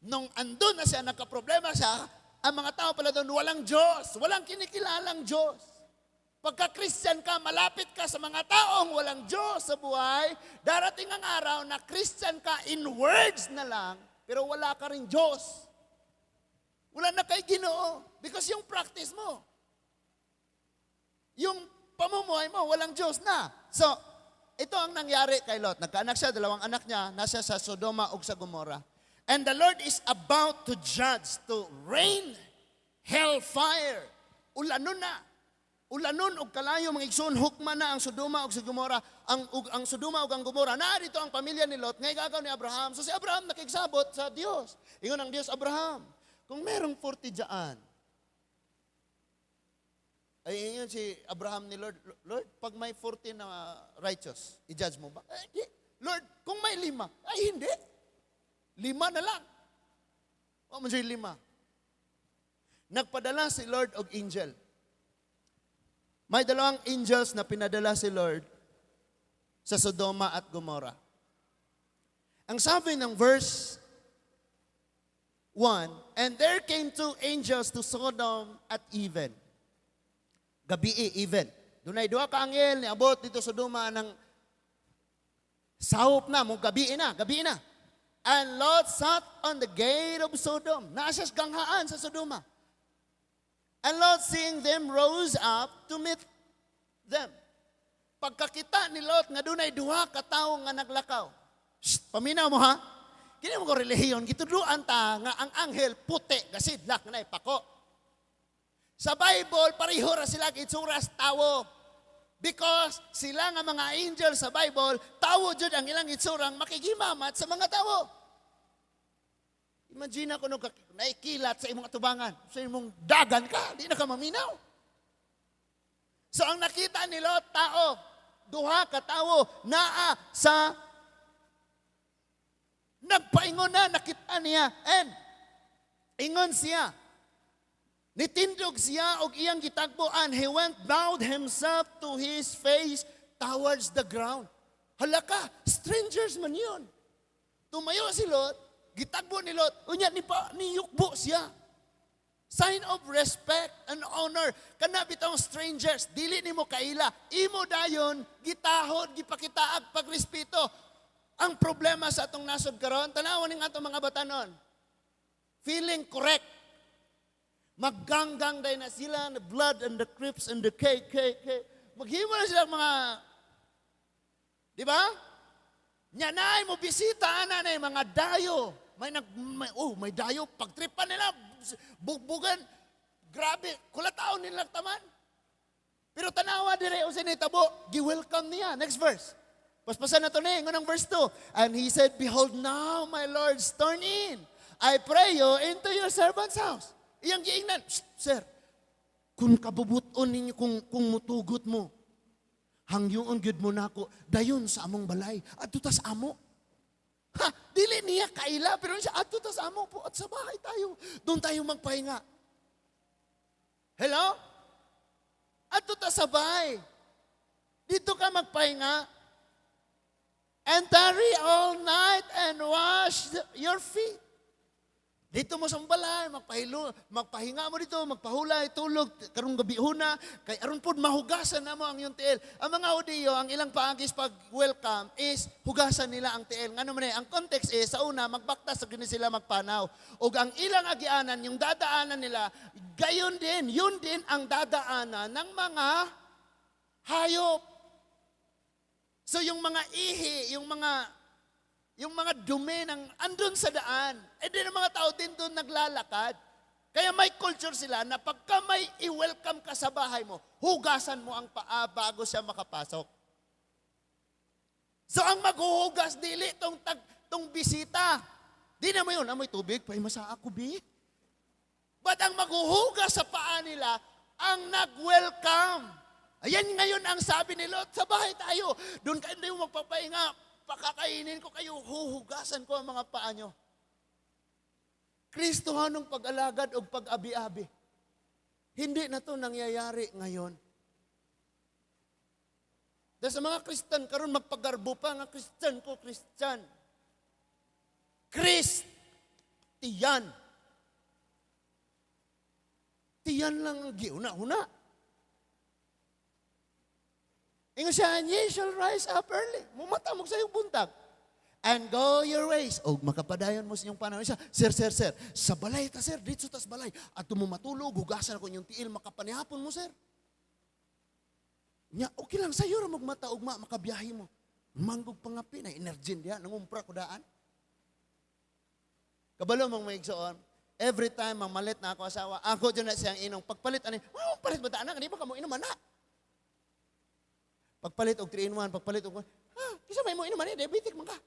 Nung andun na siya, nagka-problema siya, ang mga tao pala doon, walang Diyos, walang kinikilalang Diyos. Pagka-Christian ka, malapit ka sa mga taong walang Diyos sa buhay, darating ang araw na Christian ka in words na lang, pero wala ka rin Diyos. Wala na kay Ginoo. Because yung practice mo, yung pamumuhay mo, walang Diyos na. So, ito ang nangyari kay Lot. Nagkaanak siya, 2 anak niya, nasa sa Sodoma o sa Gomorrah. And the Lord is about to judge, to rain hellfire. Ulanon na. Ulanon og kalayo mga igsoon, hukman na ang Sodoma ug sa Gomorrah, ang Sodoma ug ang Gomorrah. Narito ang pamilya ni Lot, ngay gagaw ni Abraham. So si Abraham nakigsabot sa Dios. Ingon ang Dios, Abraham, kung merong 40 dyan, ay ingon si Abraham ni Lord, Lord, pag may 40 na righteous, i-judge mo ba? Di. Lord, kung may 5, ay hindi. 5 na lang. O man siya 5. Nagpadala si Lord og angel. May 2 angels na pinadala si Lord sa Sodoma at Gomorrah. Ang sabi ng verse 1, and there came 2 angels to Sodom at even. Gabi even. Dunay 2 ka anghel ni abot dito sa Sodoma ng sahop na, mong gabi na. And Lot sat on the gate of Sodom. Naasas ganghaan sa Sodoma. And Lot, seeing them, rose up to meet them. Pagkakita ni Lot, nga dunay 2 ka tawo nga naglakaw. Shh, paminaw mo ha? Kini mo ko relihiyon, gitudluan ta nga ang anghel puti, gasidlak na ipako. Sa Bible, pareho ra sila gitsuras tawo. Because sila nga mga angel sa Bible, tawo jud ang ilang itsurang makigimamat sa mga tawo. Imagine ko nung naikilat sa imong atubangan. Sa imong dagan ka, di na ka maminaw. So ang nakita ni Lot, tao, 2 ka tao, naa sa nagpaingon na, nakita niya, and ingon siya. Nitindog siya og iyang gitagpuan. He went bowed himself to his face towards the ground. Hala ka, strangers man yun. Tumayo si Lot, gitagbo ni Lot, unya niyukbo siya. Sign of respect and honor. Kana bitong strangers, dili nimo kaila. Imo dayon, gitahod, gipakitaag pagrespeto. Ang problema sa atong nasod karon, tanawon ning atong mga batanon. Feeling correct. Magganggang day na sila, the blood and the Crips and the KKK. Maghimo na sila mga, di ba? Nyanay mo bisita, anay, mga dayo. May dayo, pagtripan nila, bugbugan, grabe, kulataon nila taman. Pero tanawa dire o sinitabo, gi-welcome niya. Next verse. Paspasan na to na ngunang verse 2. And he said, behold now, my lords, turn in. I pray you into your servant's house. Iyang giingnan, sir, kung kabubuton ninyo, kung mutugot mo, hangyoon gyud mo nako dayon sa among balay adto tas amo. Ha, dili niya kaila pero siya adto tas amo po at sa bahay tayo. Doon tayo magpahinga. Hello? Adto ta sa bahay. Dito ka magpahinga. And tarry all night and wash your feet. Dito mo sa balay, magpahinga mo dito, magpahulay, tulog, karong gabi huna, kay aron pod mahugasan na mo ang iyong tiil. Ang mga Hudiyo, ang ilang paagis pag welcome is hugasan nila ang tiil. Ngano man ang context is sa una magbaktas sa gini sila magpanaw. Ug ang ilang agianan, yung dadaanan nila, gayon din, yun din ang dadaanan ng mga hayop. So yung mga ihi, yung mga dumi ng andun sa daan, di ng mga tao din doon naglalakad. Kaya may culture sila na pagka may i-welcome ka sa bahay mo, hugasan mo ang paa bago siya makapasok. So ang maghuhugas, dili tong bisita. Di na mo yun, amoy tubig, paimasa ako, bi. But ang maghuhugas sa paa nila, ang nag-welcome. Ayan ngayon ang sabi ni Lot, sa bahay tayo, doon kayo magpapahinga, pakakainin ko kayo, huhugasan ko ang mga paa nyo. Kristohanong pag-alagad o pag-abi-abi. Hindi na to nangyayari ngayon. Dahil sa mga Kristan, karon magpagarbo pa nga Kristan ko, Kristan. Kristiyan. Tiyan lang ang giuna-una. Ingon siya, ye shall rise up early. Mumatamog sa iyong buntag. And go your ways. O makapadayon mo sa iyong panahon. Siya, sir. Sa balay ta, sir. Dito tas balay. At tumumatulog, hugasan ako inyong tiil, makapanihapon mo, sir. Nya, okay lang sa'yo, magmata, ugma, makabiyahe mo. Manggog pangapi na, energy diya, nangumpra ko daan. Kabalo mong may igsoon, every time mang malit na ako asawa, ako dyan na siyang inong, pagpalit, palit ba ta, anak, hindi ba ka mo inom, anak? Pagpalit og 3-in-1, pagpalit og kisa may mo inuman diabetic man ka.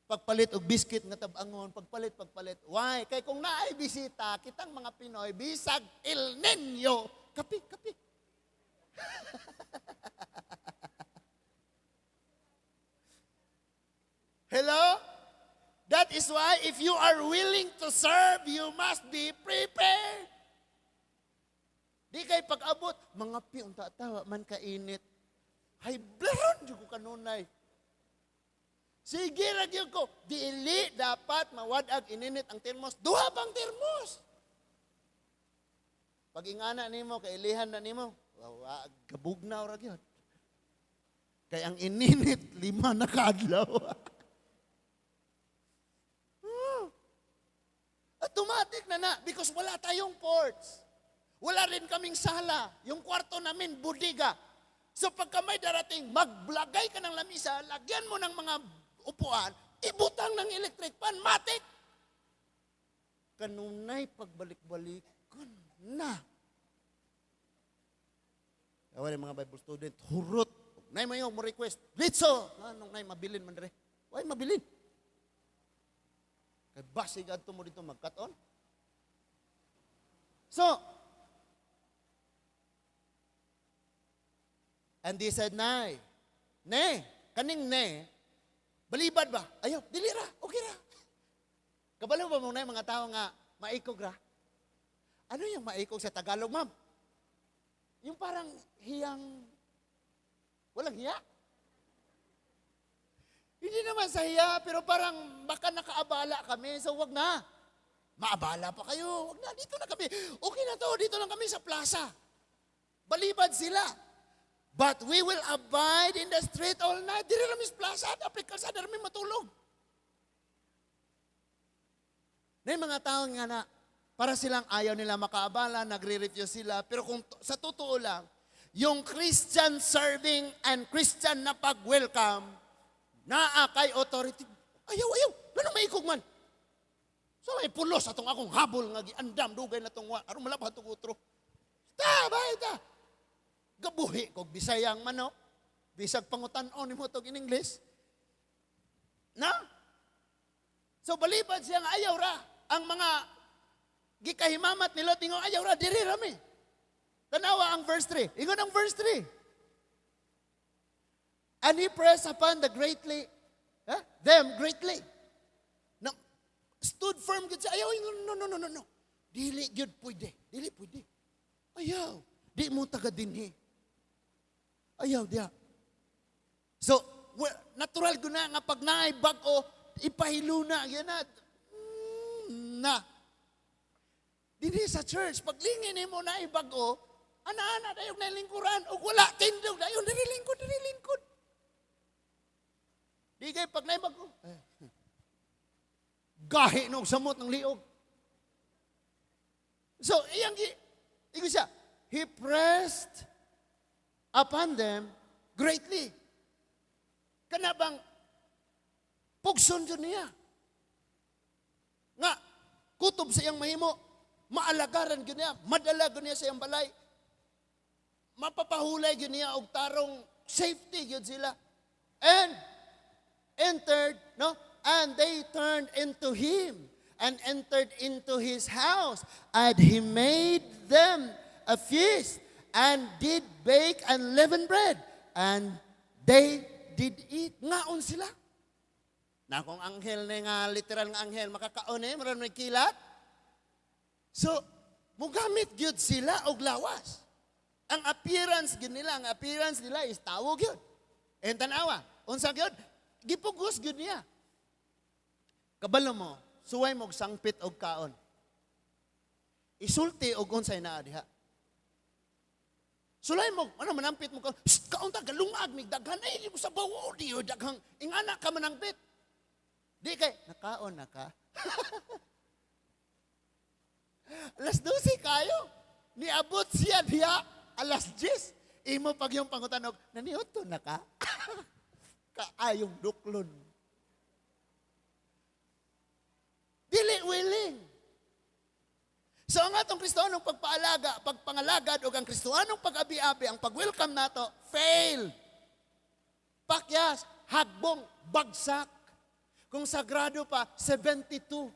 Pagpalit og biscuit nga tab-angon, pagpalit. Why? Kay kung naay bisita, kitang mga Pinoy bisag El Niño. Kapi. Hello? That is why if you are willing to serve, you must be prepared. Di kay pag-abot, mga piyon tawa man kainit. Hay blaron jud ko kanunay. Sige ra gyud ko, dili dapat mawadag ininit ang termos. Duha bang termos? Pag ingana nimo kay ilihan na nimo, gabugnaw ra gyud. Kay ang ininit 5 na kadlaw. Automatic na because wala tayong ports. Wala rin kaming sala. Yung kwarto namin, budiga. So pagka may darating, magblagay ka ng lamisa, lagyan mo ng mga upuan, ibutang ng electric pan, matik. Kanunay pagbalik-balikan na. Kaya mga Bible student, hurot. Nay mo yung request, Litso! Anong nay, mabilin man rin. Why mabilin? Kaya basig adto mo dito magkaton. So, and they said, Nay, kaning balibad ba? Ayaw, dili ra, okay ra. Kabalo ba mong mga tao nga, maikog ra? Ano yung maikog sa Tagalog, ma'am? Yung parang hiyang, walang hiya? Hindi naman sa hiya, pero parang baka nakaabala kami, so wag na. Maabala pa kayo, wag na, dito na kami. Okay na to, dito lang kami sa plaza. Balibad sila. But we will abide in the street all night. Diri rami sa plaza, dapat kalsada rami matulog. Na mga tao nga na, para silang ayaw nila makaabala, nagre-refuse sila. Pero kung sa totoo lang, yung Christian serving and Christian na pag-welcome, naa kay authority, ayaw, ganun maikog man. So may pulos atong akong habol nga giandam dugay na tong aron malabha tong utro. Ta. Gabuhi kog Bisayang manok. Bisag pangutan-on nimo tog in English. Na? So balibad siya nga ayaw ra. Ang mga gikahimamat ni Lot, ingon ayaw ra, diri rami. Tanawa ang verse 3. Ingon ang verse 3. And he pressed upon them greatly. No, stood firm gud siya. Ayaw, ingon, no. Dili gyud pwede. Dili pwede. Ayaw. Di mo taga dinhi. Ayaw diya. So, natural ko na nga pag naibag o ipahilo na. Yan na. Dili sa church, pag lingin mo naibag o, ana-ana dayog na lingkuran. O wala, tindog dayon, diri lingkod. Di kay pag naibag o, gahi no samot ng liog. So, igo siya, he pressed upon them greatly. Kanabang pugson dyan niya. Nga, kutob sa iyang mahimo, maalagaran yun niya, madala yun niya sa iyang balay, mapapahulay yun niya og tarong safety yun sila. And they turned into him and entered into his house, and he made them a feast, and did bake unleavened bread, and they did eat. Ngaon sila. Na kung anghel na nga, literal nga anghel, makakaon maraming may kilat. So, mugamit gyud sila og lawas. Ang appearance nila is tawog yun. And tanawa, unsa gyud? Gipugos gyud niya. Kabalo mo, suway mo og sangpit og kaon. Isulti og unsay naa diha. Sulay mo, manampit mo ka, kaon ta galungag mig daghan ay mo sa bawo di daghang ingana ka manampit. Di kay nakaon na ka. Alas 12 kayo. Niabot siya diha alas 10. Imo pag yung pangutanog, naniuto na ka? Kaayong duklon. Dili willing. So ang atong Kristohanong pagpangalagad o ang Kristohanong pag-abi-abi, ang pag-welcome nato, fail. Pakyas, hagbong, bagsak. Kung sagrado pa, 72.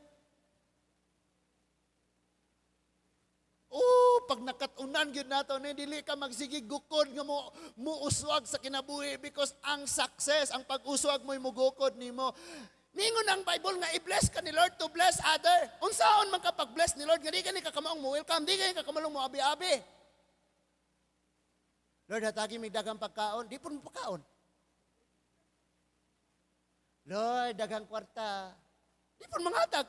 Pag nakatunan yun nato, dili ka magsigig gukod nga mo uswag sa kinabuhi because ang success, ang pag-uswag mo'y mugukod nimo. Ningon ang Bible nga i-bless ka ni Lord to bless other. Unsaon man ka pag-bless ni Lord nga di ka ni kakamaong mo welcome, di ka ni kakamalong mo abi-abi. Lord, hatagi may dagang pagkaon, di po mo pagkaon. Lord, dagang kwarta, di po mangatag.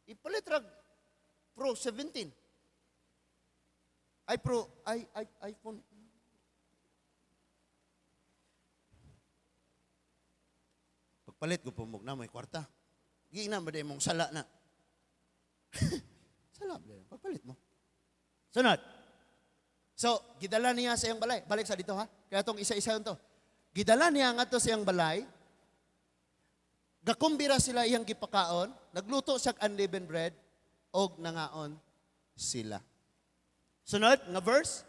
Ipalit rag Pro 17. iPhone. Pagpalit ko pumog na may kwarta. Gina ba mong sala na? Sala ba pagpalit mo? Sunod. So, gidala niya sa iyang balay. Balik sa dito ha. Kaya itong isa-isa to. Gidala niya nga to sa iyang balay. Gakumbira sila iyang gipakaon. Nagluto siya unleavened bread. Og nangaon sila. Sunod, nga verse.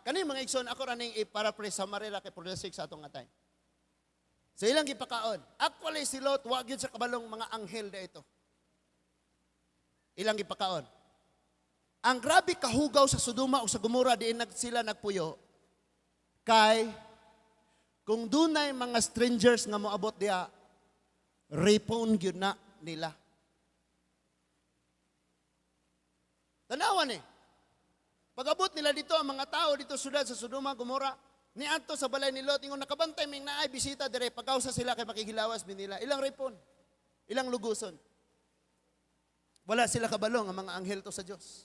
Kani mga igsoon, ako raning i-paraphrase summary ra kay progressive sa atong atay. Sa ilang gipakaon. Actually, si Lot, wag yun sa kabalong mga anghel na ito. Ilang gipakaon. Ang grabe kahugaw sa Sodoma o sa Gomora, diin sila nagpuyo, kay, kung dunay mga strangers nga moabot diya, ripon yun na nila. Tanawan Pag-abot nila dito, ang mga tao dito sa Sodoma, Gomora, niadto sa balay ni Lot, ingon nakabantay may naay bisita dire, pagkausa sila kay makikilawas binila. Ilang ripon, ilang luguson. Wala sila kabalong ang mga anghel to sa Diyos.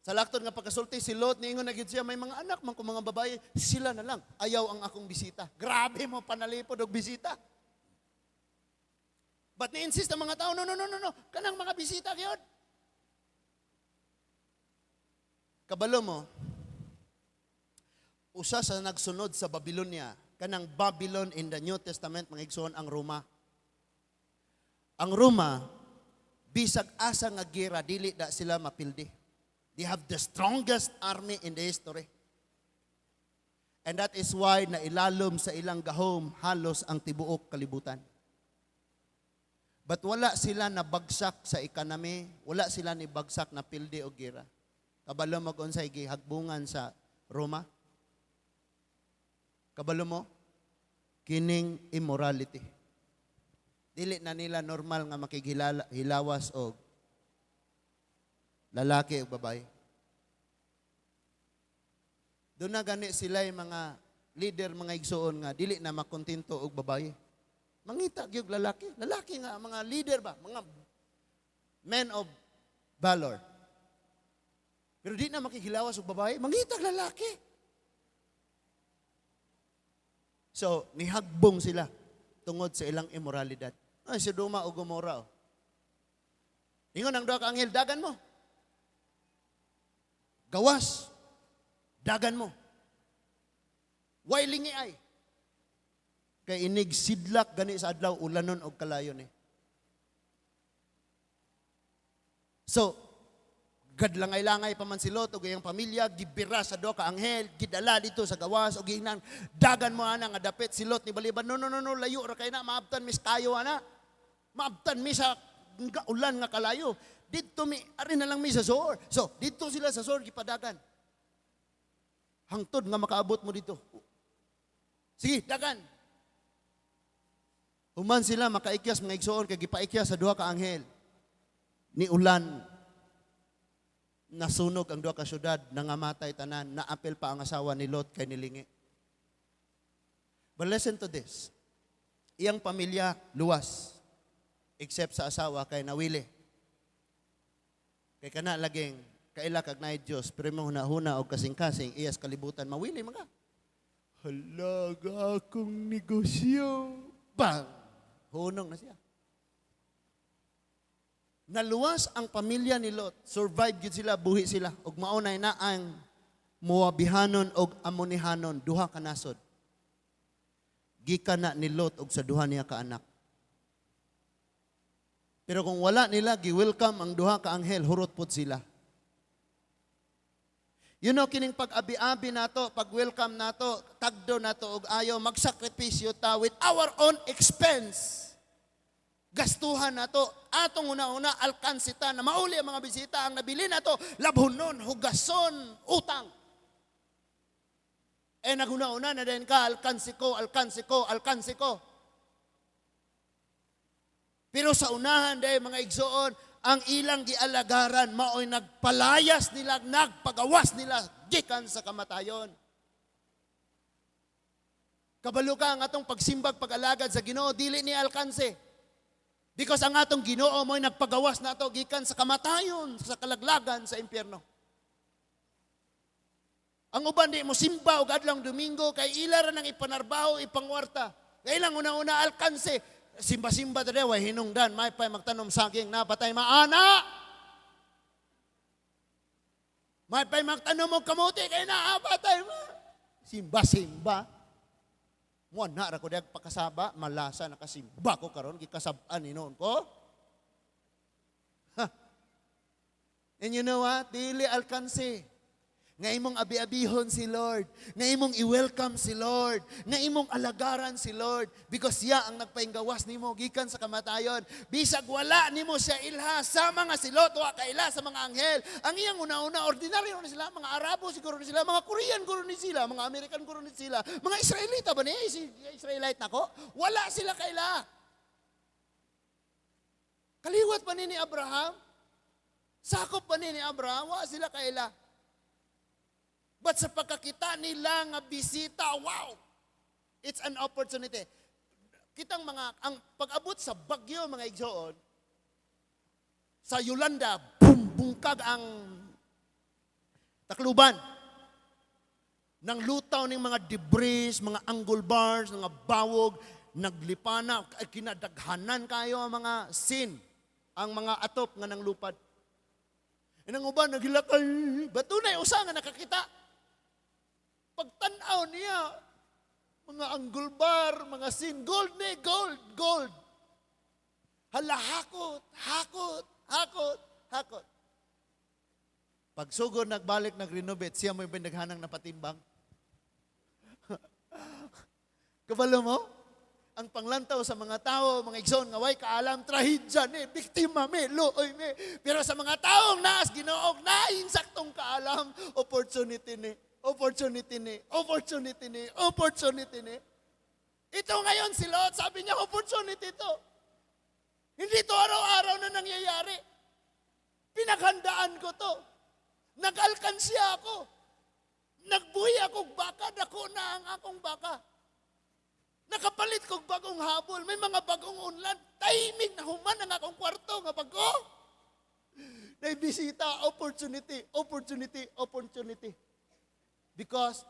Sa lakton nga pagkasulti, si Lot, niingon na gid siya, may mga anak man kung mga babae, sila na lang, ayaw ang akong bisita. Grabe mo panalipod og bisita. But ni-insist ang mga tao, no, kanang mga bisita gyud. Kabalo mo, usa sa nagsunod sa Babylonia, kanang Babylon in the New Testament, mga igsoon, ang Roma. Ang Roma, bisag asa nga gira, dili da sila mapildi. They have the strongest army in the history. And that is why nailalom sa ilang gahom halos ang tibuok kalibutan. But wala sila nabagsak sa economy, wala sila ni bagsak na pildi o gira. Kabalo mo kung sa gihagbungan sa Roma? Kabalo mo? Kining immorality. Dili na nila normal nga makihilawas og lalaki o babae. Doon na gani sila yung mga leader, mga igsoon nga, dili na makontento og babae. Mangita gyud lalaki. Lalaki nga, mga leader ba? Mga men of valor. Pero di na makikilawas og babae, mangita lalaki. So, nihagbong sila tungod sa ilang immoralidad. Ay, Sodoma o Gomora. Oh. Ingon ang duha ka anghel, dagan mo. Gawas. Dagan mo. Way lingi ay. Kay inig sidlak gani sa adlaw ulanon og kalayon eh. So, gadlangay-langay pa man si Lot ug iyang pamilya gibira sa duha ka anghel, gidala dito sa gawas ug ginan dagan mo ana nga dapit si Lot ni baliban. No, layo ra kay na maabtan mis kayo ana. Maabtan mi sa ulan nga kalayo. Dito mi ari na lang mi sa Zoar. So, dito sila sa Zoar gipadagan. Hangtod nga makaabot mo dito. Sige, dagan. Human sila makaikyas mga igsoon kay gipaikyas sa duha ka anghel. Ni ulan nasunog ang duha ka syudad, nangamatay tanan, naapil pa ang asawa ni Lot kay nilingi. But listen to this. Iyang pamilya luwas except sa asawa kay nawili. Kay kana laging kaila kag naay Dios, pero mo hunahuna og kasing-kasing iyas kalibutan mawili mga. Halaga akong negosyo. Bang! Hunong na siya. Naluwas ang pamilya ni Lot. Survive gid sila, buhi sila. Ug maunay na ang Moabihanon og Amonihanon, duha ka nasod. Gikan na ni Lot og sa duha niya ka anak. Pero kung wala nila gi-welcome ang duha ka anghel, hurot pod sila. You know, kining pag-abi-abi nato, pag-welcome nato, tagdo nato og ayo, magsakripisyo ta with our own expense. Gastuhan nato, atong una-una, alkansita na mauli ang mga bisita, ang nabili nato, labhonon, hugason, utang. Naguna-una na din ka, alkansiko. Pero sa unahan day mga igsoon, ang ilang gialagaran maoy nagpalayas nila, nagpagawas nila gikan sa kamatayon. Kabalo ka ang atong pagsimbag, pag-alagad sa Ginoo dili ni alkanse. Because ang atong Ginoo mo'y nagpagawas nato gikan sa kamatayon, sa kalaglagan sa impyerno. Ang uban di mo simba og adlong Domingo kay ila ra nang ipanarbaho, ipangwarta. Kay ilang una-una alkanse. Simba-simba tayo, way hinungdan, may pa'y magtanom saging na patay maana. May pa'y magtanom mo kamuti, kaya na patay ma. Simba-simba. Muna ra ko diyag pakasaba, malasa nakasimba ko karon gikasabaan inoon ko. Ha. And you know what? Dili alkanse. Nga imong abi-abihon si Lord. Nga imong i-welcome si Lord. Nga imong alagaran si Lord. Because siya ang nagpainggawas nimo gikan sa kamatayon. Bisag wala nimo siya ilha sa mga silot, wa kaila sa mga anghel. Ang iyang una-una, ordinaryo na sila. Mga Arabo siguro ni sila. Mga Korean guro ni sila. Mga American guro ni sila. Mga Israelita ba niya? Israelite na ko? Wala sila kaila. Kaliwat pa ni Abraham? Sakop pa ni Abraham? Wala sila kaila. But sa pagkakita nila nga bisita, wow! It's an opportunity. Kitang ang pag-abot sa bagyo, mga igsoon, sa Yolanda, bungkag ang Tacloban. Nang lutaw ng mga debris, mga angle bars, mga bawog, naglipana, kinadaghanan kayo ang mga sin, ang mga atop nga nang lupad. Inang uban, naghilakal, batunay, usa nga nakakita. Pagtanaw niya, mga angle bar, mga sin, gold. Hala, hakot. Pagsugod, nagbalik, nag-renovate, siya mo yung pinaghanang napatimbang. Kabalo mo? Ang panglantaw sa mga tao, mga igsoon, nga way kaalam, trahedya ni, biktima mi, luoy mi. Pero sa mga taong naas, ginoog, nainsaktong kaalam, opportunity ni, opportunity ni, opportunity ni, opportunity ni. Ito ngayon si Lot, sabi niya, opportunity to. Hindi to araw-araw na nangyayari. Pinaghandaan ko to. Nag-alkansya ako. Nagbuhi akong baka, dako na ang akong baka. Nakapalit kong bagong habol, may mga bagong unlan, timing na human ang akong kwarto nga bago. Naibisita, opportunity, opportunity, opportunity. Because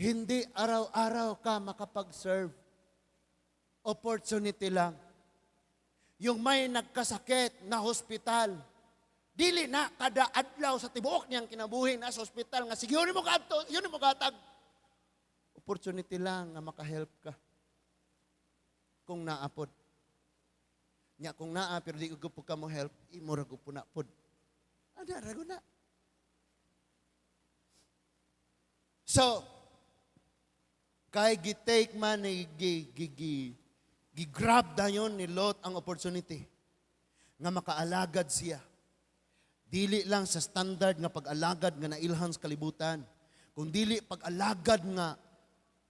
hindi araw-araw ka makapag-serve. Opportunity lang. Yung may nagkasakit na hospital, dili na kada adlaw sa tibuok niyang kinabuhi na sa hospital nga sige yun mo kadto, yun mo katag. Opportunity lang nga makahelp ka. Kung naapod. Nya kung naa pero di ko ka mo help, imo ra ko na pod. Ada ra na. So, kay gitake man ni gi-grab dayon ni Lot ang opportunity nga makaalagad siya. Dili lang sa standard nga pag-alagad nga nailhan sa kalibutan, kung dili pag-alagad nga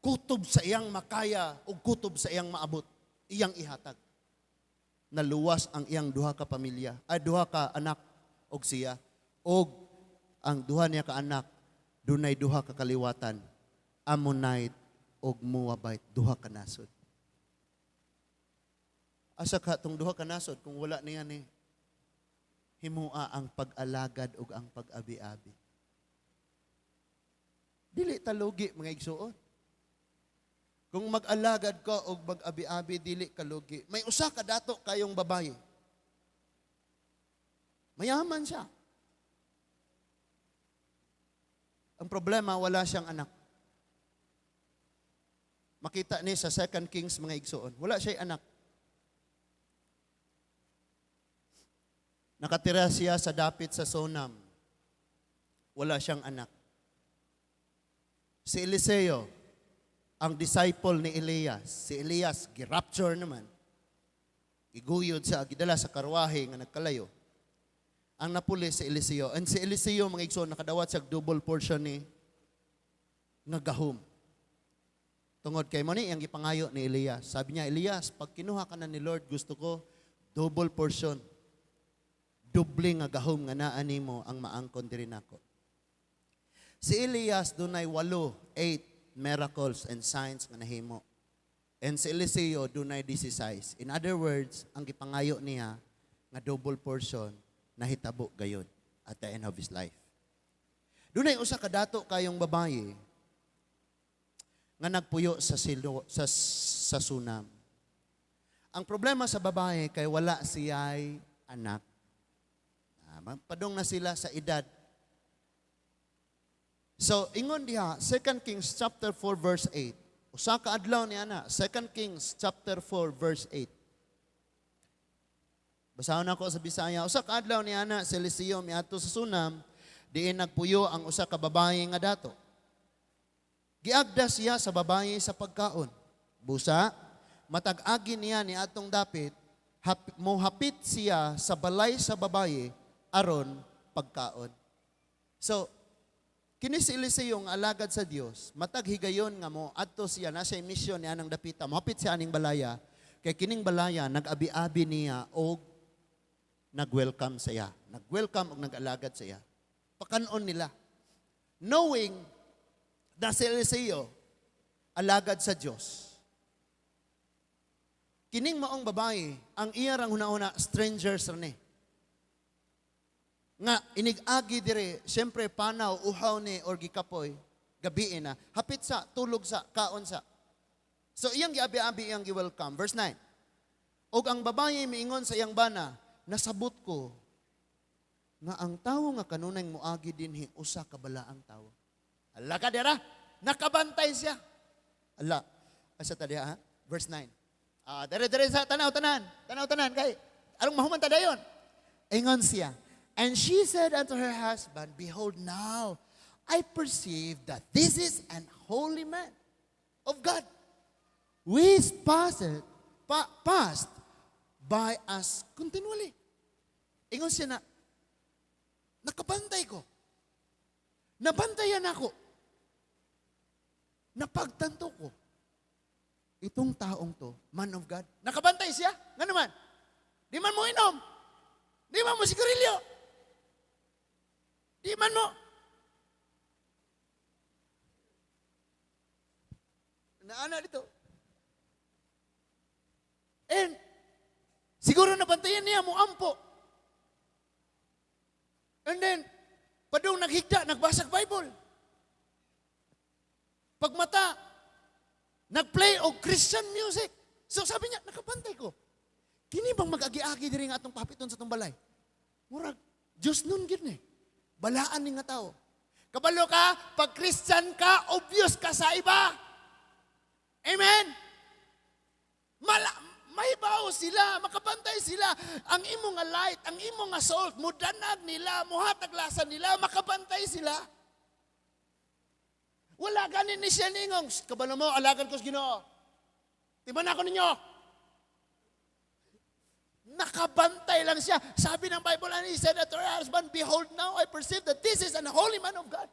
kutob sa iyang makaya o kutob sa iyang maabot, iyang ihatag. Naluwas ang iyang duha ka pamilya, duha ka anak og siya, og ang duha niya ka anak dunay duha ka kaliwatan, Ammonite og Moabite, duha ka nasod. Asa ka tong duha ka nasod kung wala niya ni himua ang pag-alagad ug ang pag-abi-abi. Dili talugi mga igsuon. Kung mag-alagad ka o mag-abi-abi, dili kalugi. May usa ka dato kayong babae. Mayaman siya. Ang problema, wala siyang anak. Makita ni sa 2 Kings mga igsoon, wala siya'y anak. Nakatira siya sa dapit sa Sonam. Wala siyang anak. Si Eliseo, ang disciple ni Elias. Si Elias, girapture naman. Iguyod sa, gidala sa karwahe nga nagkalayo. Ang napuli si Eliseo. And si Eliseo, mga igsoon, nakadawat sa double portion ni nga gahom. Tungod kay mo ni, ang ipangayo ni Elias. Sabi niya, Elias, pag kinuha ka na ni Lord, gusto ko double portion. Doble nga gahom nga naani mo ang maangkon diri nako. Si Elias dunay 8 miracles and signs nga nahimo. And si Eliseo dunay 16. In other words, ang gipangayo niya nga double portion nahitabo gayon at the end of his life. Dunay usa ka dato kayong babaye nga nagpuyo sa Sunam. Ang problema sa babae kay wala siya'y anak. Padong na sila sa edad. So, ingon diha, 2 Kings chapter 4 verse 8. Usa ka adlaw ni ana, 2 Kings chapter 4 verse 8. Basahon ako sa Bisaya. Usa ka adlaw ni ana si Eliseo miadto sa Sunam, diin nagpuyo ang usa ka babaye nga dato. Giagda siya sa babaye sa pagkaon. Busa, matag-agi niya ni atong dapit, mohapit siya sa balay sa babaye aron pagkaon. So, kini si Eliseo nga alagad sa Dios, matag higayon nga mo adto siya na sa mission niya nang dapita, mohapit siya aning balaya, kay kining balaya nag-abi-abi niya og nag-welcome sa iya. Nag-welcome og nag-alagad sa iya. Pakanon nila. Knowing na si Eliseo alagad sa Dios. Kining maong babae, ang iya rang huna-una strangers ni. Nga inig-agi dire, siyempre panaw, uhaw ni or gikapoy, gabi na, hapit sa, tulog sa, kaon sa. So iyang giabi-abi, iyang gi-welcome. Verse 9. Og ang babae miingon sa iyang bana, nasabot ko nga ang tawo nga kanunay moagi dinhi usa ka balaang tawo. Ala ka dira, nakabantay siya. Ala, asa ta diha ha? Verse 9. Dire sa tanaw-tanan kay anong mahuman ta dayon? Ingon siya. And she said unto her husband, behold now, I perceive that this is an holy man of God. which passed by us continually. Ingon siya na, nakabantay ko. Nabantayan ako. Napagtanto ko. Itong taong to, man of God, nakabantay siya. Nga naman, di man mo inom. Di man mo sigarilyo. Di man mo. Naana dito. And, siguro nabantayan niya mo ampo. And then, padung naghigda, nagbasag Bible. Pagmata, nagplay og Christian music. So sabi niya, nakabantay ko. Kini bang mag-agi-agi diri nga atong papiton sa itong balay? Murag, Diyos nun gid ni. Balaan ni nga tao. Kabalo ka, pag Christian ka, obvious ka sa iba. Amen? May bao sila, makabantay sila. Ang imo nga light, ang imo nga salt, mudanag nila, muhatag lasa nila, makabantay sila. Wala ganin ni siya ningong. Kabalo mo, alagan ko sa Ginoo. Tiban ako ninyo. Nakabantay lang siya. Sabi ng Bible, and he said to her husband, behold, now I perceive that this is an holy man of God.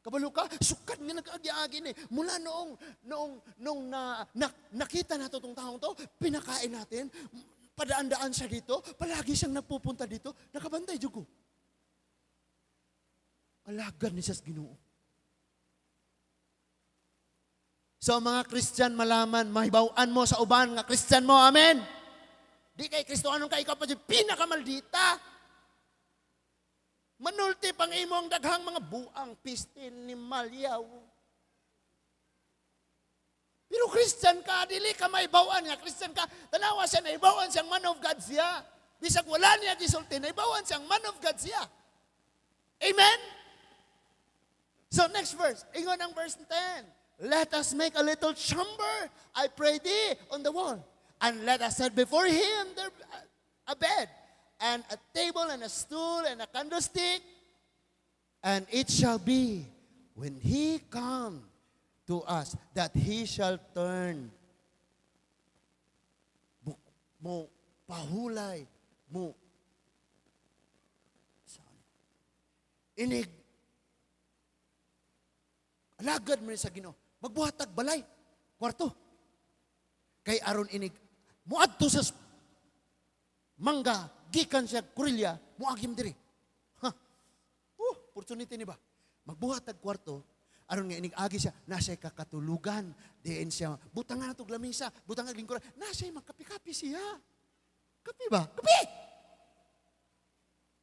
Kabalo ka, sukat nga nag-agi-agi ni. Mula noong nakita nato itong taong to, pinakain natin, padaan-daan siya dito, palagi siyang napupunta dito, nakabantay jugo. Alagan ni siya sa Ginoo. So mga Christian malaman, mahibawaan mo sa uban nga Christian mo, amen? Di kay Kristohanon ka, ikaw pa dyan, pinakamaldita. Manulti pang imong daghang mga buang pistil ni Malyaw. Pero Christian ka, dili ka maibawan nga. Christian ka, tanawa siya, naibawan siyang man of God siya. Bisag wala niya gisulti, naibawan siyang man of God siya. Amen? So next verse, ingon ang verse 10. Let us make a little chamber, I pray thee, on the wall. And let us set before him there a bed, and a table, and a stool, and a candlestick. And it shall be, when he come to us, that he shall turn. Mo pahulay, mo inig. Alagad mo sa Ginoo. Magbuhatag balay, kwarto. Kay aron inig, muadto sa mangga, gikan siya, kurilya, muagim diri. Opportunity ni ba? Magbuhatag kwarto, aron nga inig-agi siya, nasa'y kakatulugan, diin siya, butangan na itong lamisa, butangan lingkuran, nasa'y magkapi-kapi siya. Kapi ba? Kapi!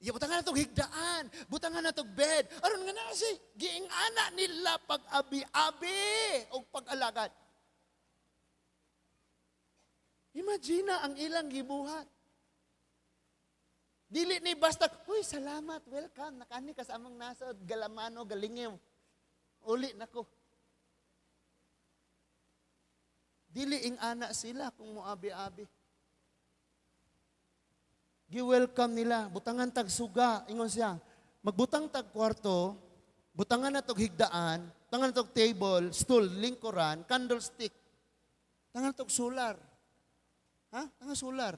Iya, butangan na itong higdaan, butangan na itong bed, aron nga nasa'y, giing anak nila pag-abi-abi o pag-alagad. Imagine ang ilang gibuhat. Dili ni basta, huy, salamat, welcome, nakani ka sa among nasod, galamano, galingiw. Uli nako. Dili ing ana sila kung muabi-abi. Gi-welcome nila, butangan tag suga, ingon siya, magbutang tag kwarto, butangan na tog higdaan, butangan na tog table, stool, lingkuran, candlestick, tangan tog solar. Ha? Tangan solar.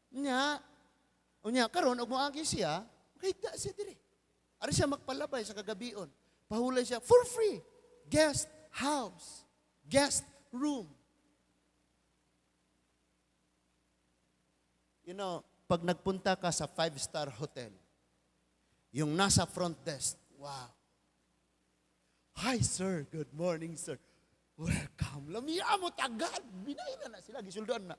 Unya karon og moagi siya, makahigda siya diri. Ari siya magpalabay sa kagabion. Pahulay siya for free. Guest house, guest room. You know, pag nagpunta ka sa 5-star hotel, yung nasa front desk, wow. Hi sir, good morning sir. Welcome. Lamiya mo tagad. Binayra na sila, gisuldan na.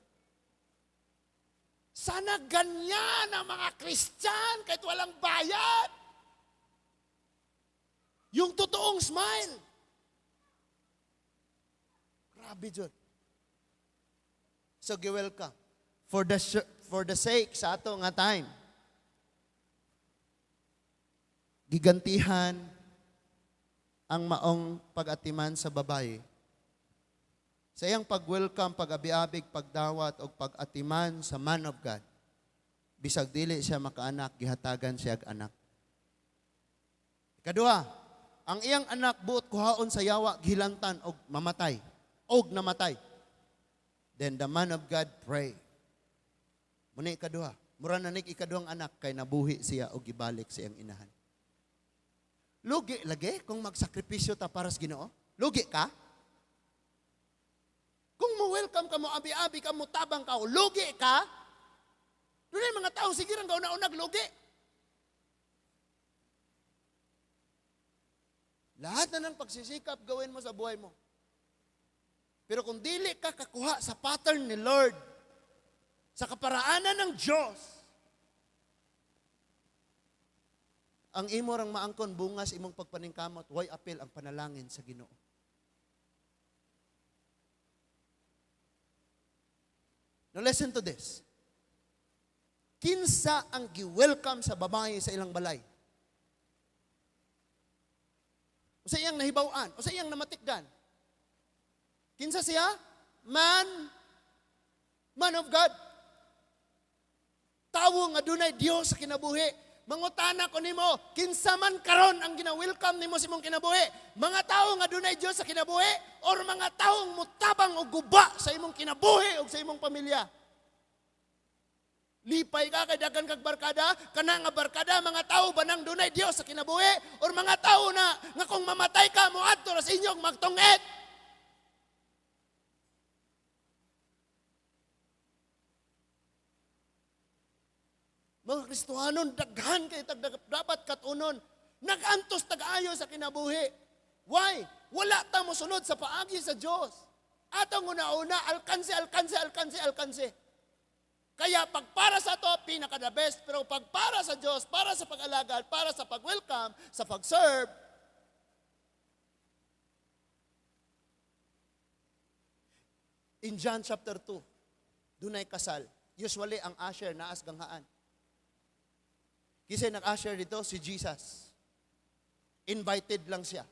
Sana ganyan ang mga Christian kahit walang bayad. Yung totoong smile. Grabe dyan. So, welcome. For the sake sa ato nga time, gigantihan ang maong pag-atiman sa babae. Sa iyang pag-welcome, pag-abiabig, pagdawat, o pag-atiman sa man of God, bisag dili siya makaanak, gihatagan siya anak. Kadua, ang iyang anak buot kuhaon sa yawa, gihilantan, og mamatay, og namatay. Then the man of God pray. Muna ikaduha. Mura na ikaduhang anak kay nabuhi siya o gibalik siyang inahan. Lugi lagi kung magsakripisyo ta para sa Ginoo? Lugi ka? Kung mo-welcome ka mo, abi-abi ka mo, tabang ka, lugi ka? Doon ay mga tao, sige rin kauna-unag, lugi. Lahat na ng pagsisikap gawin mo sa buhay mo. Pero kung dili ka kakuha sa pattern ni Lord, sa kaparaanan ng Diyos, ang imo rang maangkon bungas imong pagpaningkamot, way apil ang panalangin sa Ginoo. Now listen to this. Kinsa ang gi-welcome sa babae sa ilang balay? O sa iyang nahibawan? O sa iyang namatikdan? Kinsa siya? Man of God. Tawo nga dunay Dios sa kinabuhi. Mangutana ko nimo, kinsa man karon ang gina-welcome nimo sa imong kinabuhi? Mga tao nga dunay Dios sa kinabuhi or mga taong mutabang o guba sa imong kinabuhi o sa imong pamilya? Lipay ka kay daghan kag barkada, kana nga barkada mga tao ba nang dunay Dios sa kinabuhi or mga tao na nga kung mamatay ka moadto sa inyong magtungit? Mga Kristohanon, daghan kay dapat katunon. Nagantos tagaayo sa kinabuhi. Why? Wala ta mo sunod sa paagi sa Dios. Atong una-una, alkanse. Kaya pag para sa to, pinaka the best. Pero pag para sa Diyos, para sa pag-alagad, para sa pag-welcome, sa pag-serve, in John chapter 2, dunay kasal. Usually, ang usher naas ganghaan. Kasi nag-usher dito si Jesus. Invited lang siya.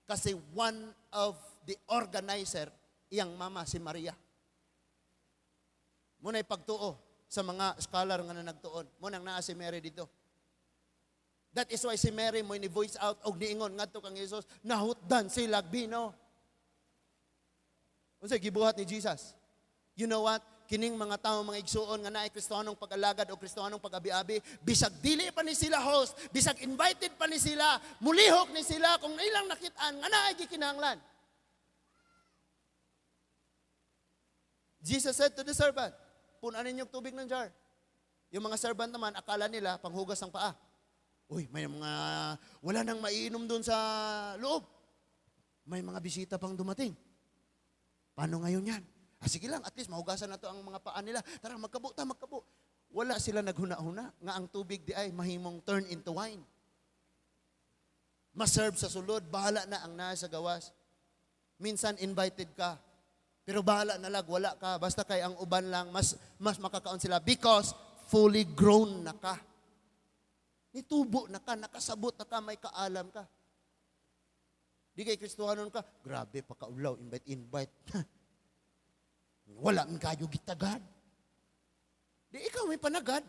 Kasi one of the organizer, iyang mama si Maria. Muna'y pagtuo sa mga scholar nga na nagtuon. Munang naa si Mary dito. That is why si Mary mo ni-voice out og niingon ngadto kang Jesus, nahutdan sila bino. Unsay gibuhat ni Jesus? You know what? Kining mga tao, mga igsuon nga naay Kristohanong pag-alagad o Kristohanong pag-abi-abi, bisag dili pa ni sila host, bisag invited pa ni sila, mulihok ni sila kung ilang nakitaan nga naay gikinahanglan. Jesus said to the servant, punan ninyong tubig ng jar. Yung mga servant naman, akala nila panghugas ng paa. Uy, may mga, wala nang maiinom doon sa loob. May mga bisita pang dumating. Paano ngayon yan? Sige lang, at least mahugasan na to ang mga paa nila. Tara, magkabo. Wala sila naghuna-huna nga ang tubig di ay mahimong turn into wine. Maserve sa sulod, bahala na ang nasa gawas. Minsan invited ka, pero bahala na lag, wala ka. Basta kay ang uban lang, mas makakaon sila because fully grown na ka. Nitubo na ka, nakasabot na ka, may kaalam ka. Di kay Kristohanon ka, grabe, pakaulaw, invite. Wala man kayo gitagad. Di ikaw may panagad.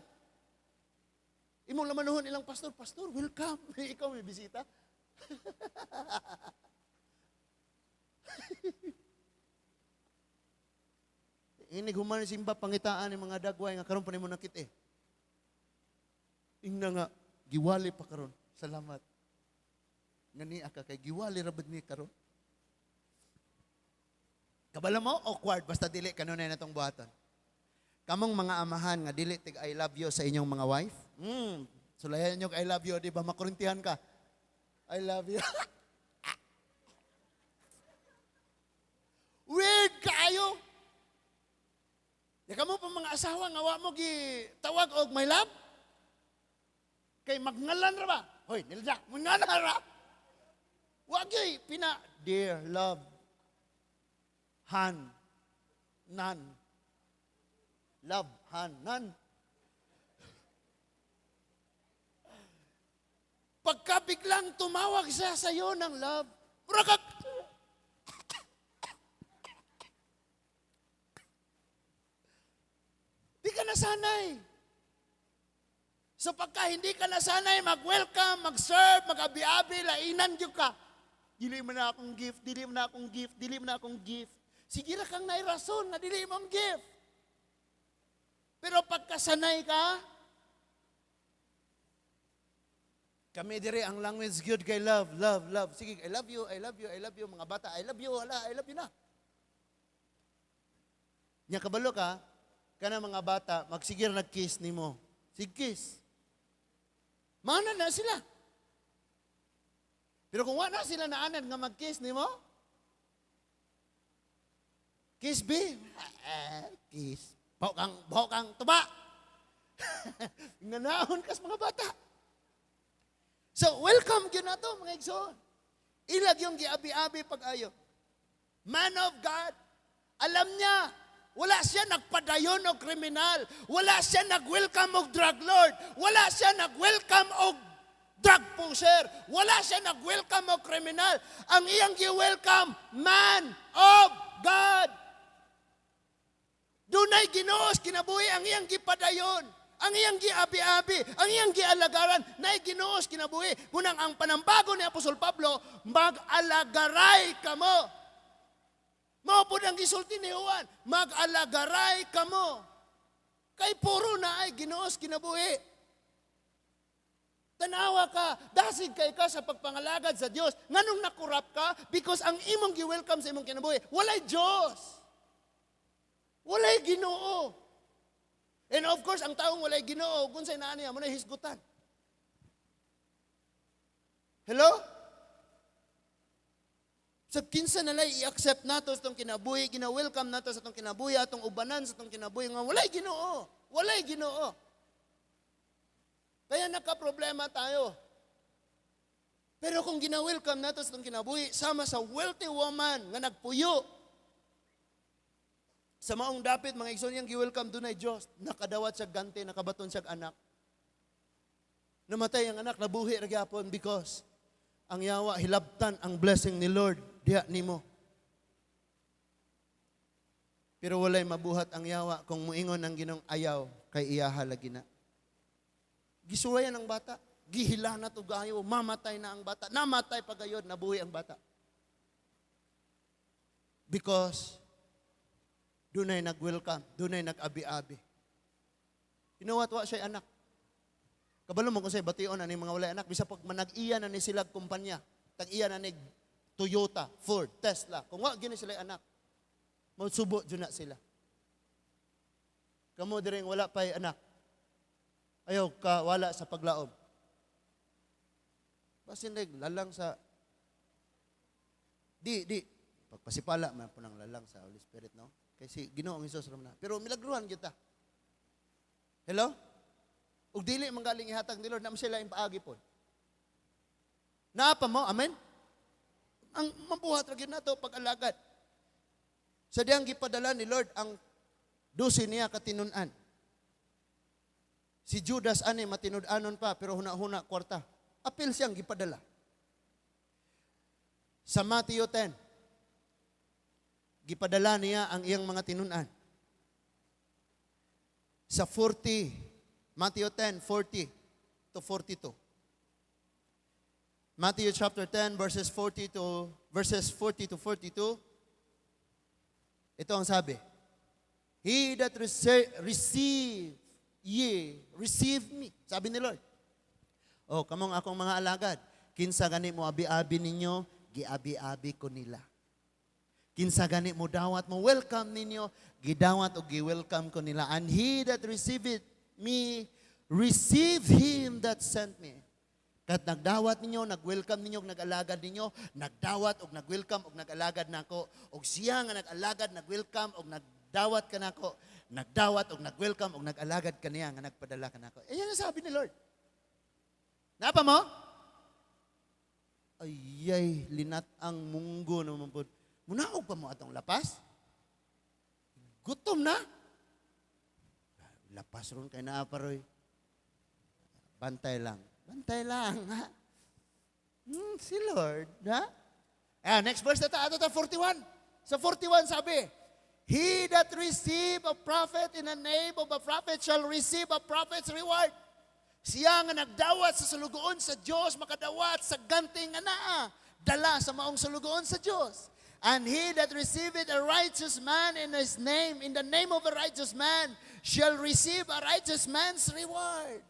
Imong lamanuhon ilang pastor, welcome. Ikaw may bisita. Ini human simba pangitaan ni mga dagway nga karon pa nimo nakit eh. Ingna nga giwali pa karon. Salamat. Ngani aka kay giwali ra bad ni karon. Kabala mo, awkward, basta dili kanunay na itong buhaton. Kamong mga amahan nga dili tig I love you sa inyong mga wife. Sulayan nyo I love you, di ba? Makurintihan ka. I love you. Weird kayo. Ya kamo pa mga asawa nga wa mo gi tawag og my love. Kay magngalan ra ba? Hoy, nilja, magngalan ra. Wa gyud pina dear love. Han, nan. Love, han, nan. Pagka biglang tumawag siya sa iyo ng love, rakak! Di ka nasanay. So pagka hindi ka nasanay, mag-welcome, mag-serve, mag-abi-abi, lainan yun ka. Dili mo na akong gift. sige ra kang nairason na dili mong gift. Pero pagkasanay ka, kami dire ang language good kay love, love, love. Sige, I love you, I love you, I love you. Mga bata, I love you, wala, I love you na. Nya kabalo ka, kana mga bata, magsigir nag-kiss nimo. Sige, kiss. Mana na sila. Pero kung wala sila naanan nga mag-kiss nimo, kiss be, kiss. Baho kang tuba. Nganaon kas mga bata. So, welcome yun na to, mga igsoon. Ilag yung giabi-abi pag-ayo. Man of God, alam niya, wala siya nagpadayon o kriminal. Wala siya nag-welcome og drug lord. Wala siya nag-welcome og drug pusher. Wala siya nag-welcome og kriminal. Ang iyang gi-welcome, man of God. Dunay Ginoos kinabuhi ang iyang gipadayon, ang iyang giabi-abi, ang iyang gialagaran, nay Ginoos kinabuhi. Kunang ang panambago ni Apostol Pablo, mag-alagaray kamo. Mao pud ang gisulti ni Juan, mag-alagaray kamo. Kay puro na ay Ginoos kinabuhi. Tanawa ka, dasig kay ka sa pagpangalagad sa Dios. Nganong nakurap ka? Because ang imong gi-welcome sa imong kinabuhi, walay Dios. Walay Ginoo. And of course, ang taong walay Ginoo, kung sa'y naan niya, muna hisgutan. Hello? So, kinsa nalay i-accept nato sa itong kinabuhi, gina-welcome nato sa itong kinabuhi, atong ubanan sa itong kinabuhi, nga walay Ginoo. Walay Ginoo. Kaya nakaproblema tayo. Pero kung gina-welcome nato sa itong kinabuhi, sama sa wealthy woman nga nagpuyo, sa maong dapit, mga igsoon niyang gi-welcome dunay Diyos. Nakadawat siya gante, nakabaton siya anak. Namatay ang anak, nabuhi ra gyapon because ang yawa hilabtan ang blessing ni Lord diha nimo. Pero walay mabuhat ang yawa kung muingon ang Ginong ayaw kay iyaha lagi na. Gisuwayan ang bata, gihila na to gayo, mamatay na ang bata. Namatay pagayod, nabuhi ang bata. Because dunay nag-welcome, dunay nag-abi-abi. Wa siya anak. Kabalo mo kung sa'y bation na ni mga walay anak, bisa pag manag-iya na ni sila kumpanya, tag-iya na ni Toyota, Ford, Tesla. Kung wa gini sila anak, magsubo dyan na sila. Kamo diring wala pa'y anak. Ayaw ka wala sa paglaom. Basin lalang sa di pagpasipala man po ng lalang sa Holy Spirit, no? Kasi Ginoong Hesus ram na. Pero milagruhan kita. Hello? Ug dili manggaling ihatag ni Lord na sila impaagi po. Naapa mo? Amen? Ang mabuhat ra gyud nato pag-alagad. Sa diyang gipadala ni Lord ang 12 niya katinud-an. Si Judas ani matinud-anon pa pero huna-huna kwarta. Apil siyang gipadala. Sa Matthew 10, gipadala niya ang iyang mga tinunan. Sa 40, Matthew 10, 40 to 42. Matthew chapter 10, verses 40 to 42, ito ang sabi, He that receive me. Sabi ni Lord. O, kamong akong mga alagad, kinsa gani mo abi-abi ninyo, giabi-abi ko nila. Kinsa gani mo dawat mo, welcome ninyo, gidawat o gi-welcome ko nila. And he that receiveth me, receive him that sent me. Kat nagdawat ninyo, nag-welcome ninyo, nag-alagad ninyo, nagdawat o nag-welcome o nag-alagad nako, o siya nga nag-alagad, nag-welcome o nagdawat ka nako, nagdawat o nag-welcome o nag-alagad ka niya nga nagpadala ka nako. Ayan ang sabi ni Lord. Napa mo? Ayay, linat ang munggo naman po. Munaog pa mo atong lapas? Gutom na? Lapas ron kay naaparoy. Bantay lang. Bantay lang, ha? Si Lord, ha? Next verse na ato 41. Sa 41 sabi, He that receive a prophet in the name of a prophet shall receive a prophet's reward. Siya nga nagdawat sa sulugoon sa Diyos, makadawat sa ganting nga naa, dala sa maong sulugoon sa Diyos. And he that receiveth a righteous man in his name, in the name of a righteous man, shall receive a righteous man's reward.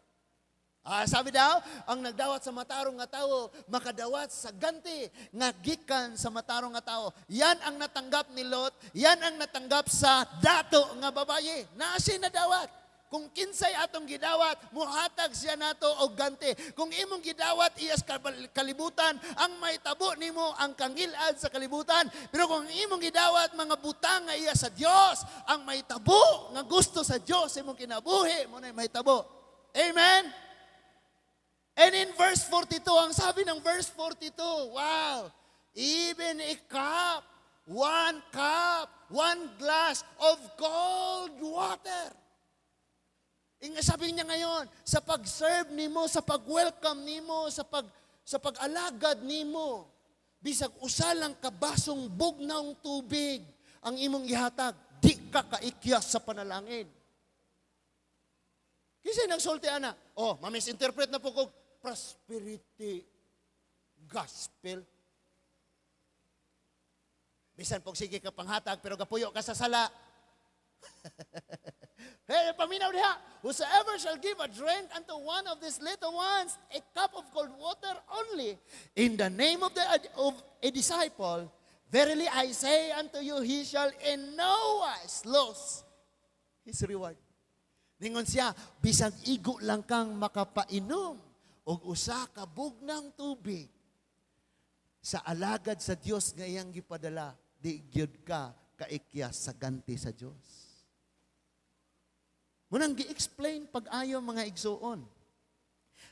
Sabi daw, ang nagdawat sa matarong nga tao, makadawat sa ganti nga gikan sa matarong nga tao. Yan ang natanggap ni Lot, yan ang natanggap sa dato nga babaye. Naasi na dawat. Kung kinsay atong gidawat, muhatag siya nato og ganti. Kung imong gidawat iyas kalibutan, ang mahitabo nimo ang kangilad sa kalibutan. Pero kung imong gidawat mga butang nga iya sa Dios, ang mahitabo nga gusto sa Dios imong kinabuhi mo na mahitabo. Amen. And in verse 42, ang sabi ng verse 42, wow, even a cup, one glass of cold water. Sabi niya ngayon, sa pag-serve nimo, sa pag-welcome nimo, sa pag-alagad nimo, bisag usa lang kabasong bugnawng tubig ang imong ihatag, di ka kaikyas sa panalangin. Kasi nagsulti ana, mamisinterpret na po ko, prosperity gospel. Bisan pag sige ka panghatag, pero gapuyo ka sa sala. Hey, paminaw diha, whosoever shall give a drink unto one of these little ones, a cup of cold water only, in the name of a disciple, verily I say unto you, he shall in no wise lose his reward. Ningon siya, bisag igo lang kang makapainom, og usa ka bugnang tubig, sa alagad sa Dios nga iyang gipadala, di gyud ka kaikyas sa ganti sa Dios. Munang gi-explain pag-ayo mga igsuon.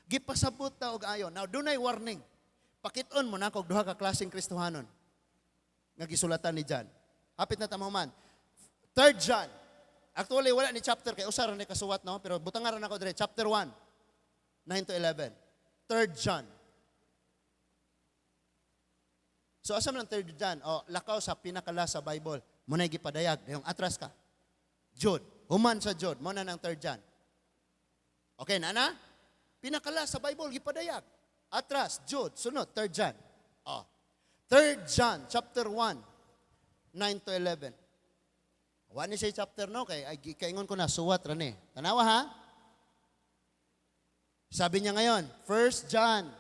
Gipasabot ta og ayo. Now, dunay warning. Pakit-on mo na kog duha ka klaseng Kristohanon nga gisulatan ni John. Hapit na tamo man. 3 John. Actually, wala ni chapter kay usara ni kasuwat no, pero butangaran ako dire chapter 1, 9 to 11. 3 John. So asa man ang 3 John? Lakaw sa pinakala sa Bible. Munay gipadayag, yung atras ka. Jude. Human sa Jude, mo na ng 3 John. Okay, nana? Pinakala sa Bible, gipadayag. Atras, Jude, sunod, 3 John. 3 John, chapter 1, 9 to 11. Wani siya chapter no, kay kaingon ko na, suwat rani. Tanawa ha? Sabi niya ngayon, 1 John,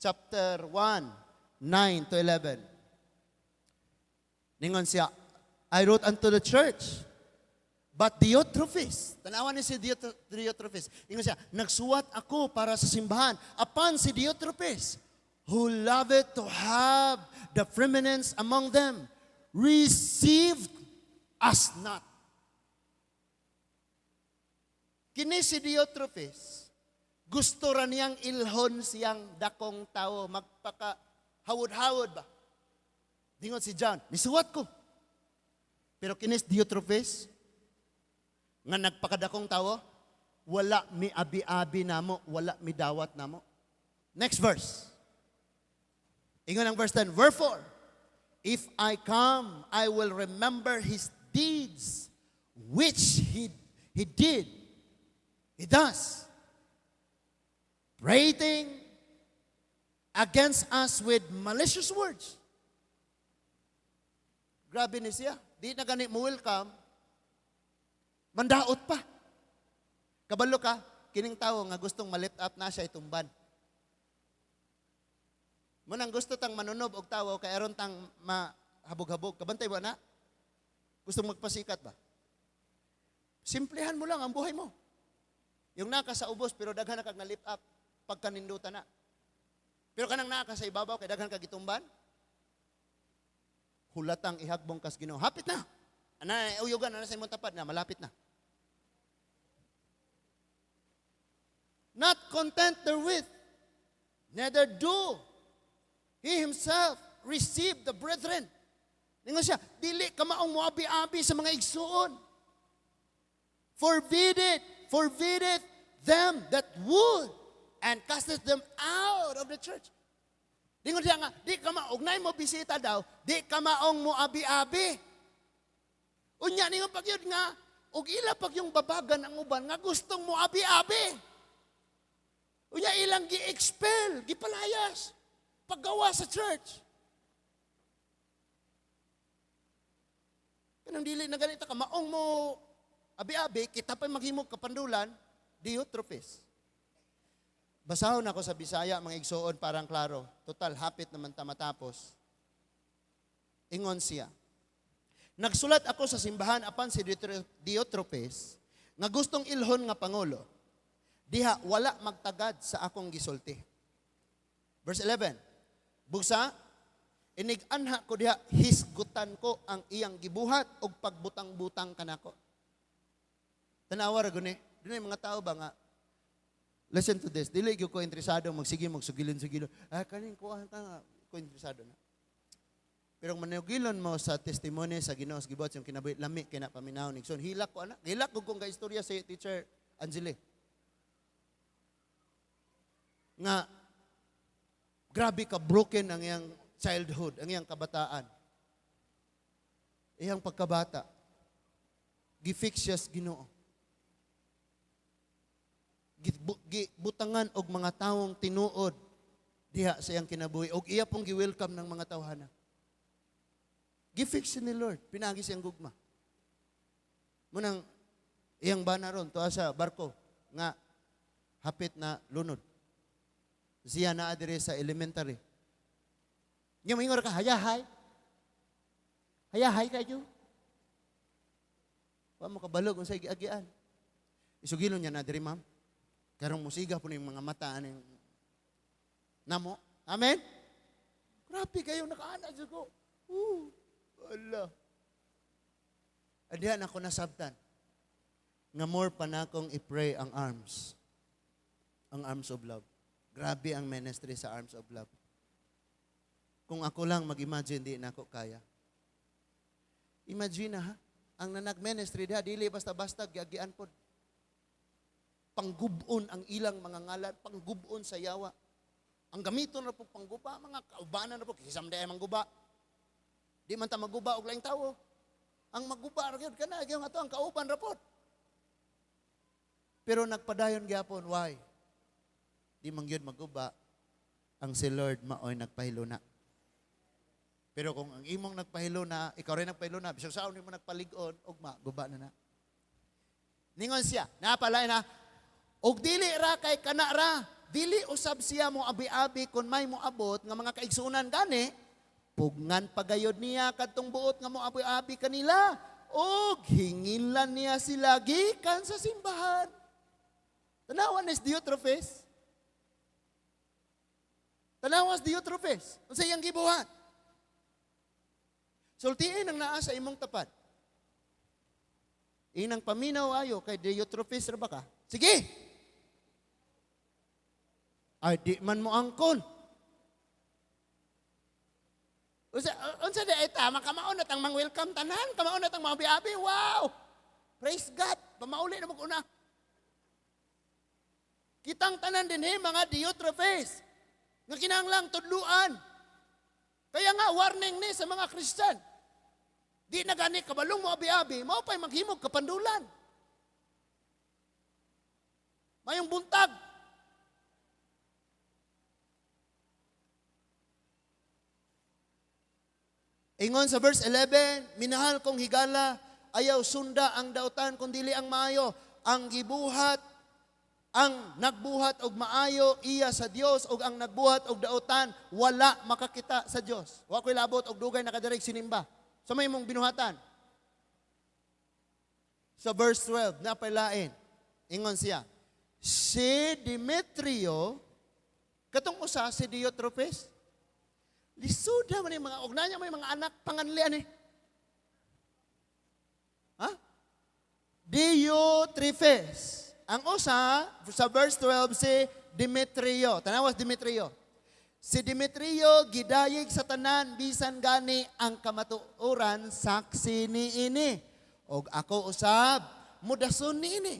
chapter 1, 9 to 11. Ningon siya, I wrote unto the church, but Diotrephes, tanawan ni si Diotrephes, ingon siya, nagsuwat ako para sa simbahan, upon si Diotrephes, who loveth to have the preeminence among them, received us not. Kini si Diotrephes, gusto ra niyang ilhon siyang dakong tao, magpaka hawod-hawod ba? Dingon si John, nisuwat ko. Pero kinis Diotrephes, nga nagpakadakong tao, wala mi abi-abi namo, wala mi dawat namo. Next verse. Ingon ang verse 10, wherefore, if I come, I will remember his deeds, which he does, prating against us with malicious words. Grabe ni siya. Di na gani mo welcome, mandaot pa. Kabalo ka, kining tao nga gustong ma-lift up na siya itumban. Munang gusto tang manunob og tao, kay aron tang mahabog-habog. Kabantay ba na? Gustong magpasikat ba? Simplihan mo lang ang buhay mo. Yung naka sa ubos, pero daghan na kag na-lift up, pagkanindutan na. Pero kanang naka sa ibabaw, kay daghan kag itumban, hulatang ihagbong kas Ginoo. Hapit na. Uyugan na sa imong tapad na, malapit na. Not content therewith, neither do he himself receive the brethren. Ningon siya, dili ka maong moabi-abi sa mga igsuon. Forbideth them that would, and casteth them out of the church. Dingon siya nga, di ka ugnay mo bisita daw, di ka maong mo abi-abi. Unya ningon pag yun nga, ug ila pag yung babagan ang uban nga gustong mo abi-abi. Unya ilang gi-expel, gipalayas, paggawa sa church. Kanang dili na ganito ka, maong mo, abi-abi, kita pa maghimog kapandulan, Diotrephes. Basahon ako sa Bisaya, mga igsoon, parang klaro. Total, hapit naman ta matapos. Ingon siya. Nagsulat ako sa simbahan apan si Diotrephes nga gustong ilhon nga pangulo. Diha wala magtagad sa akong gisulti. Verse 11. Bugsa, inig-anha ko diha hisgutan ko ang iyang gibuhat og pagbutang-butang kanako. Tanawa ra guni. Dunay mga tao ba nga listen to this. Dili gyud ko interesado magsige magsugilon-sugilon. Kaning kuha ka ko interesado na. Pero manugilon mo sa testimony sa Ginoo sa gibuhat yung kinabuhi lami kay na paminaw ni Igsoon. Hilak ko ana. Hilak ko kung kaistorya sa teacher Angeli. Nga grabe ka broken ang iyang childhood, ang iyang kabataan. Iyang pagkabata. Gifix siya sa Ginoo. Gibutangan og mga taong tinuod diha sa iyang kinabuhi og iya pong gi-welcome ng mga tawhana. Gifix ni Lord, pinagi siyang gugma. Munang iyang bana ron tuwa sa barko nga hapit na lunod. Siya na adire sa elementary. Nya moingon ka hayahay. Hayahay kayo. Wa mo kabalog unsay giagian. Isugilon niya na adire ma'am. Karong musiga po yung mga mata aning namo. Amen? Grabe kayo nakaana dyan ko. Allah. Adihan ako nasabtan. Nga more pa na akong i-pray ang arms. Ang arms of love. Grabe ang ministry sa arms of love. Kung ako lang mag-imagine, di na ako kaya. Imagine ha, ang nanag-ministry diha, dili basta-basta, giagian po. Panggubon ang ilang mga ngalan, panggubon sa yawa. Ang gamiton na po pangguba, mga kaubanan na po, kisam dahil mangguba. Di man ta maguba og laing tawo. Ang maguba ra gyud kana gyud ato ang kauban ra pod. Pero nagpadayon gyapon why? Di man gyud maguba ang si Lord maoy nagpahilo na. Pero kung ang imong nagpahilo na, ikaw rin nagpahilo na, bisag saon nimo nagpalig-on og maguba na na. Ningon siya, napalay na og dili ra kay kana ra, dili usab siya mo abi-abi kun may moabot nga mga kaigsunan gani. Pugngan pagayod niya kadtong buot nga mo abi-abi kanila og hingilan niya sila gikan sa simbahan. Tanawan is Diotrephes. Tanawas Diotrephes. Unsa iyang gibuhat? Sultiin ang naa sa imong tapat. Inang paminaw ayo kay Diotrephes ra ba ka? Sige. Ay di man mo angkon. Unsa di ay tama, kamaunat ang mang-welcome tanan, kamaunat ang mga abi-abi, wow! Praise God, pamauli na mag-una. Kitang tanan din mga Diotrephes, nga kinahanglang tudluan. Kaya nga, warning ni sa mga Christian. Di na gani kabalong mo abi-abi, mao pa'y maghimog kapandulan. Mayong buntag. Ingon sa verse 11, minahal kong higala, ayaw sunda ang dautan kundili ang maayo. Ang gibuhat, ang nagbuhat og maayo iya sa Dios og ang nagbuhat og dautan wala makakita sa Dios. Wa ko'y labot og dugay nakadirek sinimba. Sa may mong binuhatan. Sa verse 12, napailain. Ingon siya, si Demetrio, katong usa si Diotrephes, lisuda man yung mga ugnanya, may mga anak panganlian eh. Ha? Diotrephes. Ang usa, sa verse 12, si Demetrio. Tanawas Demetrio. Si Demetrio, gidayig sa tanan, bisan gani ang kamatuoran, saksi ni ini. Og ako usab, mudason ni ini.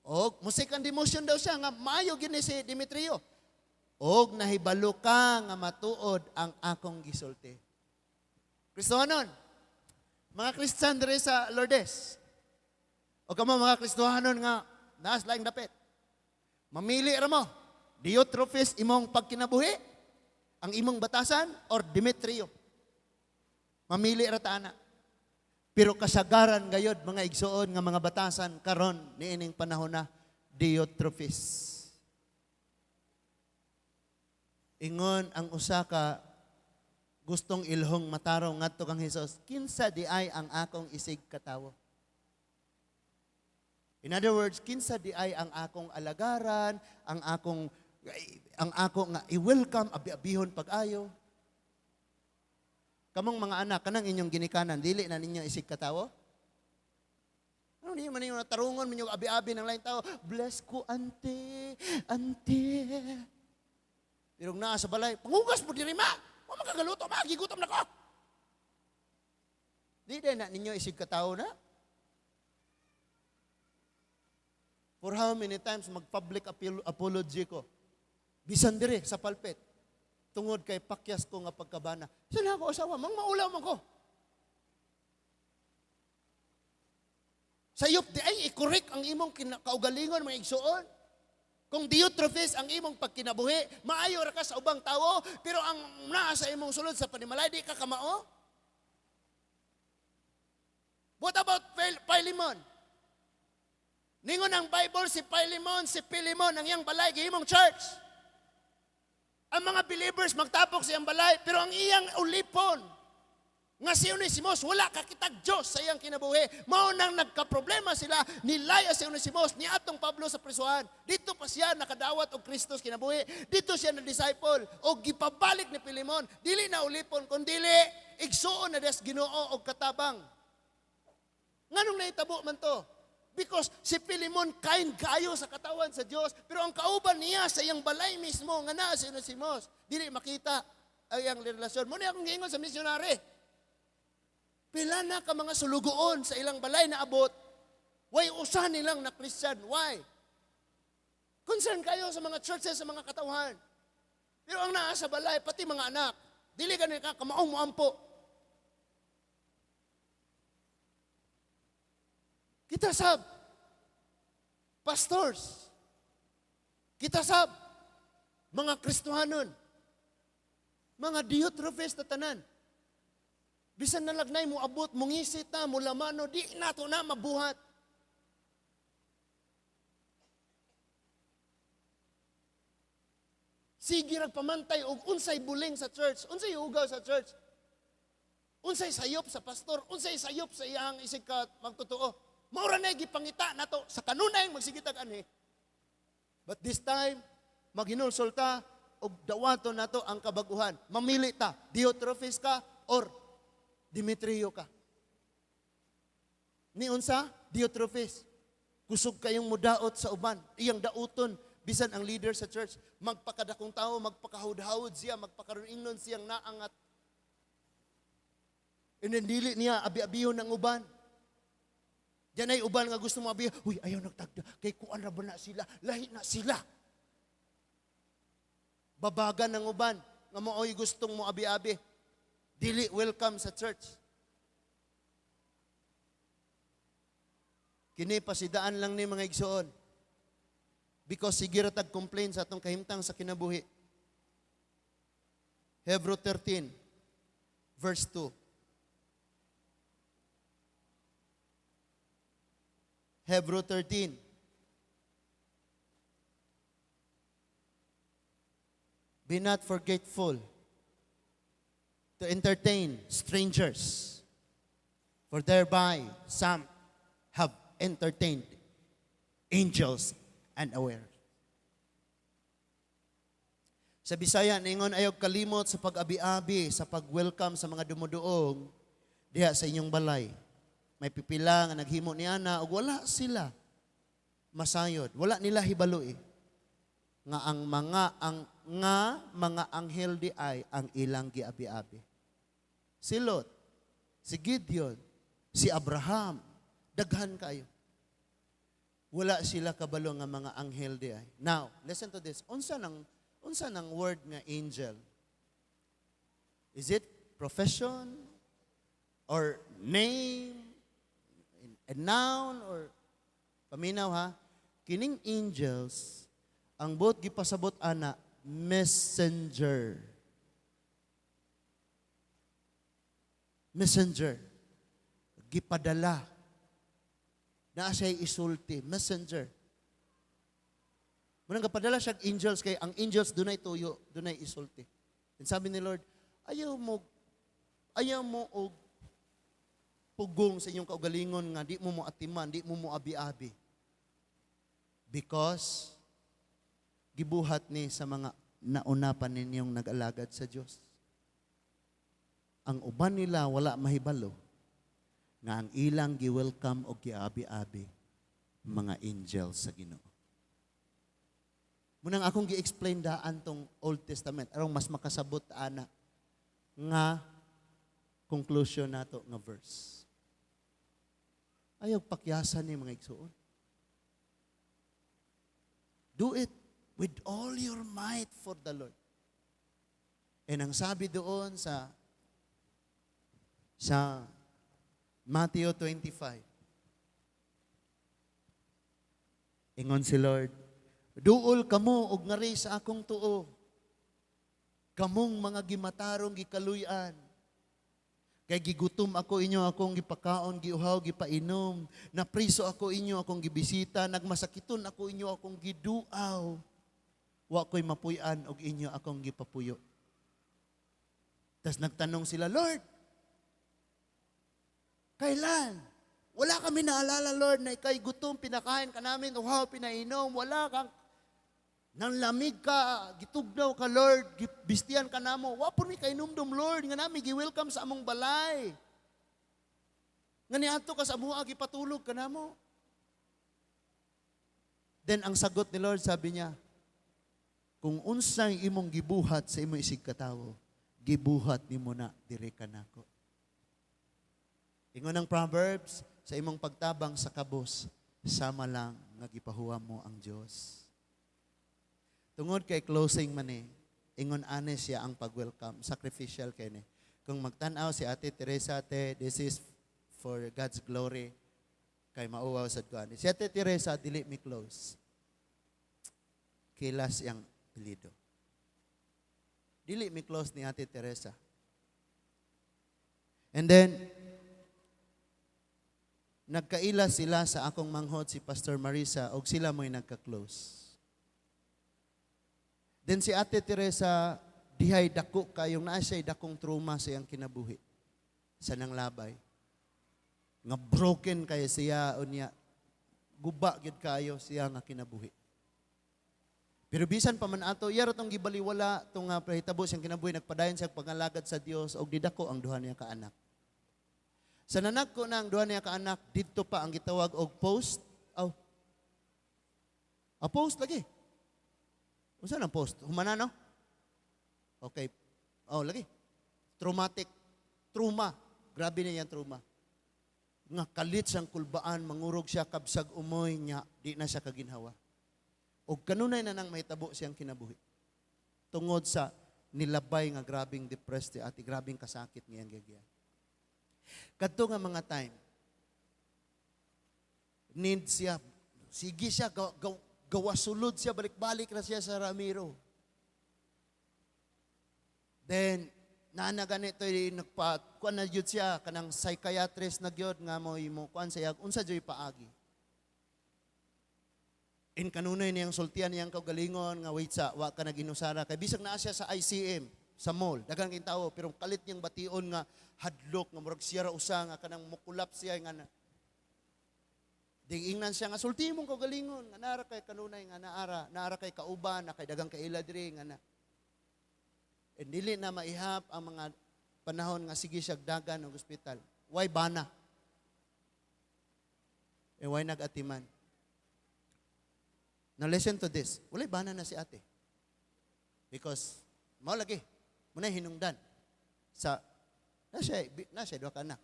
Og musikan demotion daw siya, nga maayo gini si Demetrio. Og nahibalo ka nga matuod ang akong gisulti. Kristohanon, mga Kristiyan diri sa Lourdes, o kamo mga Kristohanon nga naas laing dapit, mamili ra mo, Diotrephes imong pagkinabuhi, ang imong batasan, or Demetrio. Mamili ra ta ana. Pero kasagaran gayod mga igsuon nga mga batasan karon niining panahon na Diotrephes. Ingon ang usa ka gustong ilhong matarong ngadto kang Hesus, kinsa di ay ang akong isig katawo. In other words, kinsa di ay ang akong alagaran, ang ako nga i-welcome abi-abihon pag-ayo. Kamong mga anak, kanang inyong ginikanan, dili na ninyo isig katawo? Ano ninyo man ninyo natarungon, ninyo abi-abi ng lain tao, bless ko, ante, ante. Pero naa sa balay, pangugas mo diri ma, huwag makagaluto, magigutom na ko. Di na ninyo isig katawo na? For how many times mag-public apology ko? Bisan dire sa palpit. Tungod kay pakyas ko nga pagkabana. Sana ako asawa, mang maulaw man ko. Sayop di ay i-correct ang imong kaugalingon mga igsuon. Kung Diotrephes ang imong pagkinabuhi, maayo ra ka sa ubang tawo, pero ang naa sa imong sulod sa panimalay, di ka kamao. What about Philemon? Ningon ang Bible, si Philemon, ang iyang balay, gihimong church. Ang mga believers magtapok sa iyang balay, pero ang iyang ulipon, nga si Onesimos, wala kakitag Diyos sa iyang kinabuhi. Mao nang nagka-problema sila, nilaya si Onesimos, ni atong Pablo sa prisuhan. Dito pa siya nakadawat og Kristos kinabuhi. Dito siya na-disciple, o gipabalik ni Philemon. Dili na ulipon, kundi igsuon na des Ginoo og katabang. Nganong nahitabo man to? Because si Philemon kain kayo sa katawan sa Diyos, pero ang kauban niya sa iyang balay mismo, nga naa si Onesimos, dili makita ang iyang relasyon. Muna akong giingon sa misyonary. Pila na ka mga sulugoon sa ilang balay na abot, why usa nilang na Christian? Why? Concern kayo sa mga churches, sa mga katawhan. Pero ang naa sa balay, pati mga anak, dili ka nila kamaong muampo. Kita sab, pastors, kita sab, mga Kristohanon, mga Diotrephes na tanan. Bisan nalagnay mo abot, mungisit na, mulamano, di nato na mabuhat. Sige pamantay og unsay buling sa church, unsay ugaw sa church. Unsay sayop sa pastor, unsay sayop sa iyang isig ka magtotoo. Maura na gipangita nato sa kanunay magsigitag ani. But this time maghinulsolta og dawaton nato ang kabaguhan. Mamili ta, Diotrephes ka or Demetrio ka. Ni unsa? Diotrephes. Kusog kayong mudaot sa uban, iyang dauton bisan ang leader sa church, magpakadakong tao, magpakahud-hawod siya, magpakaruingnon siyang naangat. And then dili niya abi-abihon ng uban. Diyan ay uban nga gusto mo abi, uy, ayaw nagtagda, kay kuan ra ba na sila, lahi na sila. Babagan ng uban, nga mooy gustong mo abi-abi, dili welcome sa church. Kini pasidaan lang ni mga igsoon. Because sigira tag complain sa atong kahimtang sa kinabuhi. Hebrew 13, verse 2. Hebrew 13. Be not forgetful to entertain strangers, for thereby some have entertained angels unaware. Sa Bisaya, ningon ayaw kalimot sa pag-abi-abi, sa pag-welcome sa mga dumuduong diha sa inyong balay. May pipila nga naghimo ni ana ug wala sila masayod, wala nila hibaloy nga ang mga anghel di ay ang ilang giabi-abi. Si Lot, si Gideon, si Abraham, daghan kayo. Wala sila kabalo nga mga anghel di ay. Now, listen to this. Unsa nang word nga angel? Is it profession or name? A noun or paminaw ha? Kining angels ang buot gipasabot ana messenger. Messenger. gipadala na siya isulti, messenger. Munang gapadala siya angels kay ang angels dunay tuyo, dunay isulti. And sabi ni Lord, ayaw mo og pugong sa inyong kaugalingon nga di mo atiman, di mo abi-abi. Because gibuhat ni sa mga nauna pa ninyong nag-alagad sa Diyos. Ang uban nila wala mahibalo nga ang ilang gi-welcome o gi-abi-abi mga angels sa Ginoo. Munang akong gi-explain daan tong Old Testament arong mas makasabot ana nga conclusion nato nga verse. Ayaw pakyasan ni mga igsuon. Do it with all your might for the Lord. And ang sabi doon sa Matthew 25, ingon si Lord, duol kamo og ngari sa akong tuo, kamong mga gimatarong gikaluy-an, kay gigutom ako inyo akong gipakaon, giuhaw, gipainom, napriso ako inyo akong gibisita, nagmasakiton ako inyo akong giduaw, wa ko'y mapuy-an og inyo akong gipapuyo. Tas nagtanong sila, Lord, kailan? Wala kami naalala, Lord, na ikay gutom, pinakain ka namin, uhaw, pinainom, wala kang nang lamig ka, gitugnaw ka, Lord, bistiyan ka namo. Wa po mi kay numdum, Lord, nga nami gi-welcome sa among balay. Nga niadto ka sa amuha, gipatulog ka namo. Then ang sagot ni Lord, sabi niya, kung unsay imong gibuhat sa imong isig katawo, gibuhat nimo na dire kanako. Ingon ang Proverbs, sa imong pagtabang sa kabos, sama lang nga gipahuwa mo ang Dios. Tungod kay closing man ingon ane siya ang pag-welcome, sacrificial kay ni. Kung magtan-aw si Ate Teresa, this is for God's glory, kay mauwaw sad ko ani. Si Ate Teresa, dili mi close. Kilas yang pilido. Dili mi close ni Ate Teresa. And then, nagkaila sila sa akong manghod si Pastor Marisa og sila mo'y nagka-close. Then si Ate Teresa, dihay dako kayong naa siya'y dakong trauma sa iyang kinabuhi. Sa nanglabay. Nga broken kayo siya o niya. Guba gid kayo siya nga kinabuhi. Pero bisan pa man ato, yaro tong gibaliwala, itong pahitabo siyang kinabuhi, nagpadayon siya pangalagad sa Dios og didako ang duha niya kaanak. Sa nanak ko na ang duha niya kaanak, dito pa ang gitawag og post. Post lagi. Unsa nang post? Humana no? Okay. Lagi. Traumatic. Trauma. Grabe na yan trauma. Nga kalit siyang kulbaan, mangurog siya kabsag umoy niya, di na siya kaginhawa. O kanunay na nang mahitabo siyang kinabuhi. Tungod sa nilabay nga grabing depressed at grabing kasakit ngayang gagyan. Kadto nga mga time, need siya, sige siya, gawasulod siya, balik-balik na siya sa Ramiro. Then, nana ganito kuan na jud siya kanang psychiatrist na gyud nga mo kuan siya unsa joy paagi. In kanunay niyang sultian niyang kaugalingon nga wait sa wa ka naginusara kay bisag naa siya sa ICM sa mall daghang king tawo pero kalit niyang bation nga hadlok nga murag siya ra usa nga kanang mukulap siya nga ingnan siya nga sulti mong kaugalingon nga naara kay kanunay nga naara kay kauban na kay daghang kaila diri nga na. And dili na maihap ang mga panahon nga sige siya dagan ng ospital. Why bana? Why nag-atiman? Now listen to this. Walay bana na si ate. Because, mao lagi, muna hinungdan. Na siya, duha ka anak.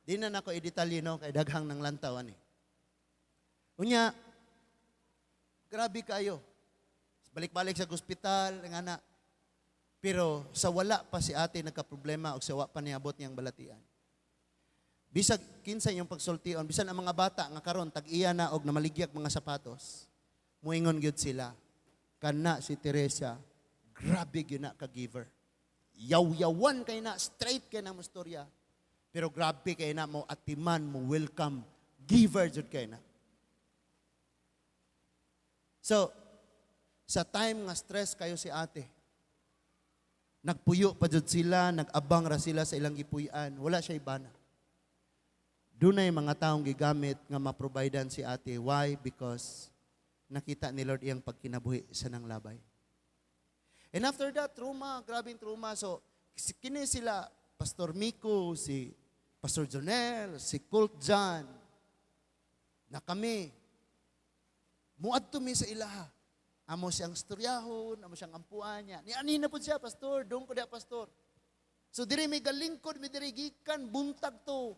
Di na nako i-detalye no, kay daghang ng lantawan eh. Unya, grabe kayo. Balik-balik sa ospital, nga na. Pero sa wala pa si ate nagka-problema o sa wala pa niabot niyang balatian. Bisag kinsa yung pagsultion, bisan ang mga bata nga karon tag-iya na og namaligyak mga sapatos. Muingon gyud sila, kana si Teresa, grabe gyud na ka-giver. yaw-yawan kay na, straight kay na mo storya. Pero grabe kay na mo atiman mo welcome, giver jud kay na. So, sa time nga stress kayo si ate, nagpuyo pa jud sila, nag-abang ra sila sa ilang gipuy-an, wala siya ibana. Dunay mga taong gigamit nga ma-providean si ate. Why? Because nakita ni Lord iyang pagkinabuhi sa nang labay. And after that, trauma, grabing trauma. So, kini sila, Pastor Miko, si Pastor Jonel, si Colt John, na kami, muadto mi sa ilaha. Amo siyang storyahon, amo siyang ampuan niya. Ni anina po siya, Pastor, doon ko diya, Pastor. So, diri may galingkod, may diri gikan, buntag to.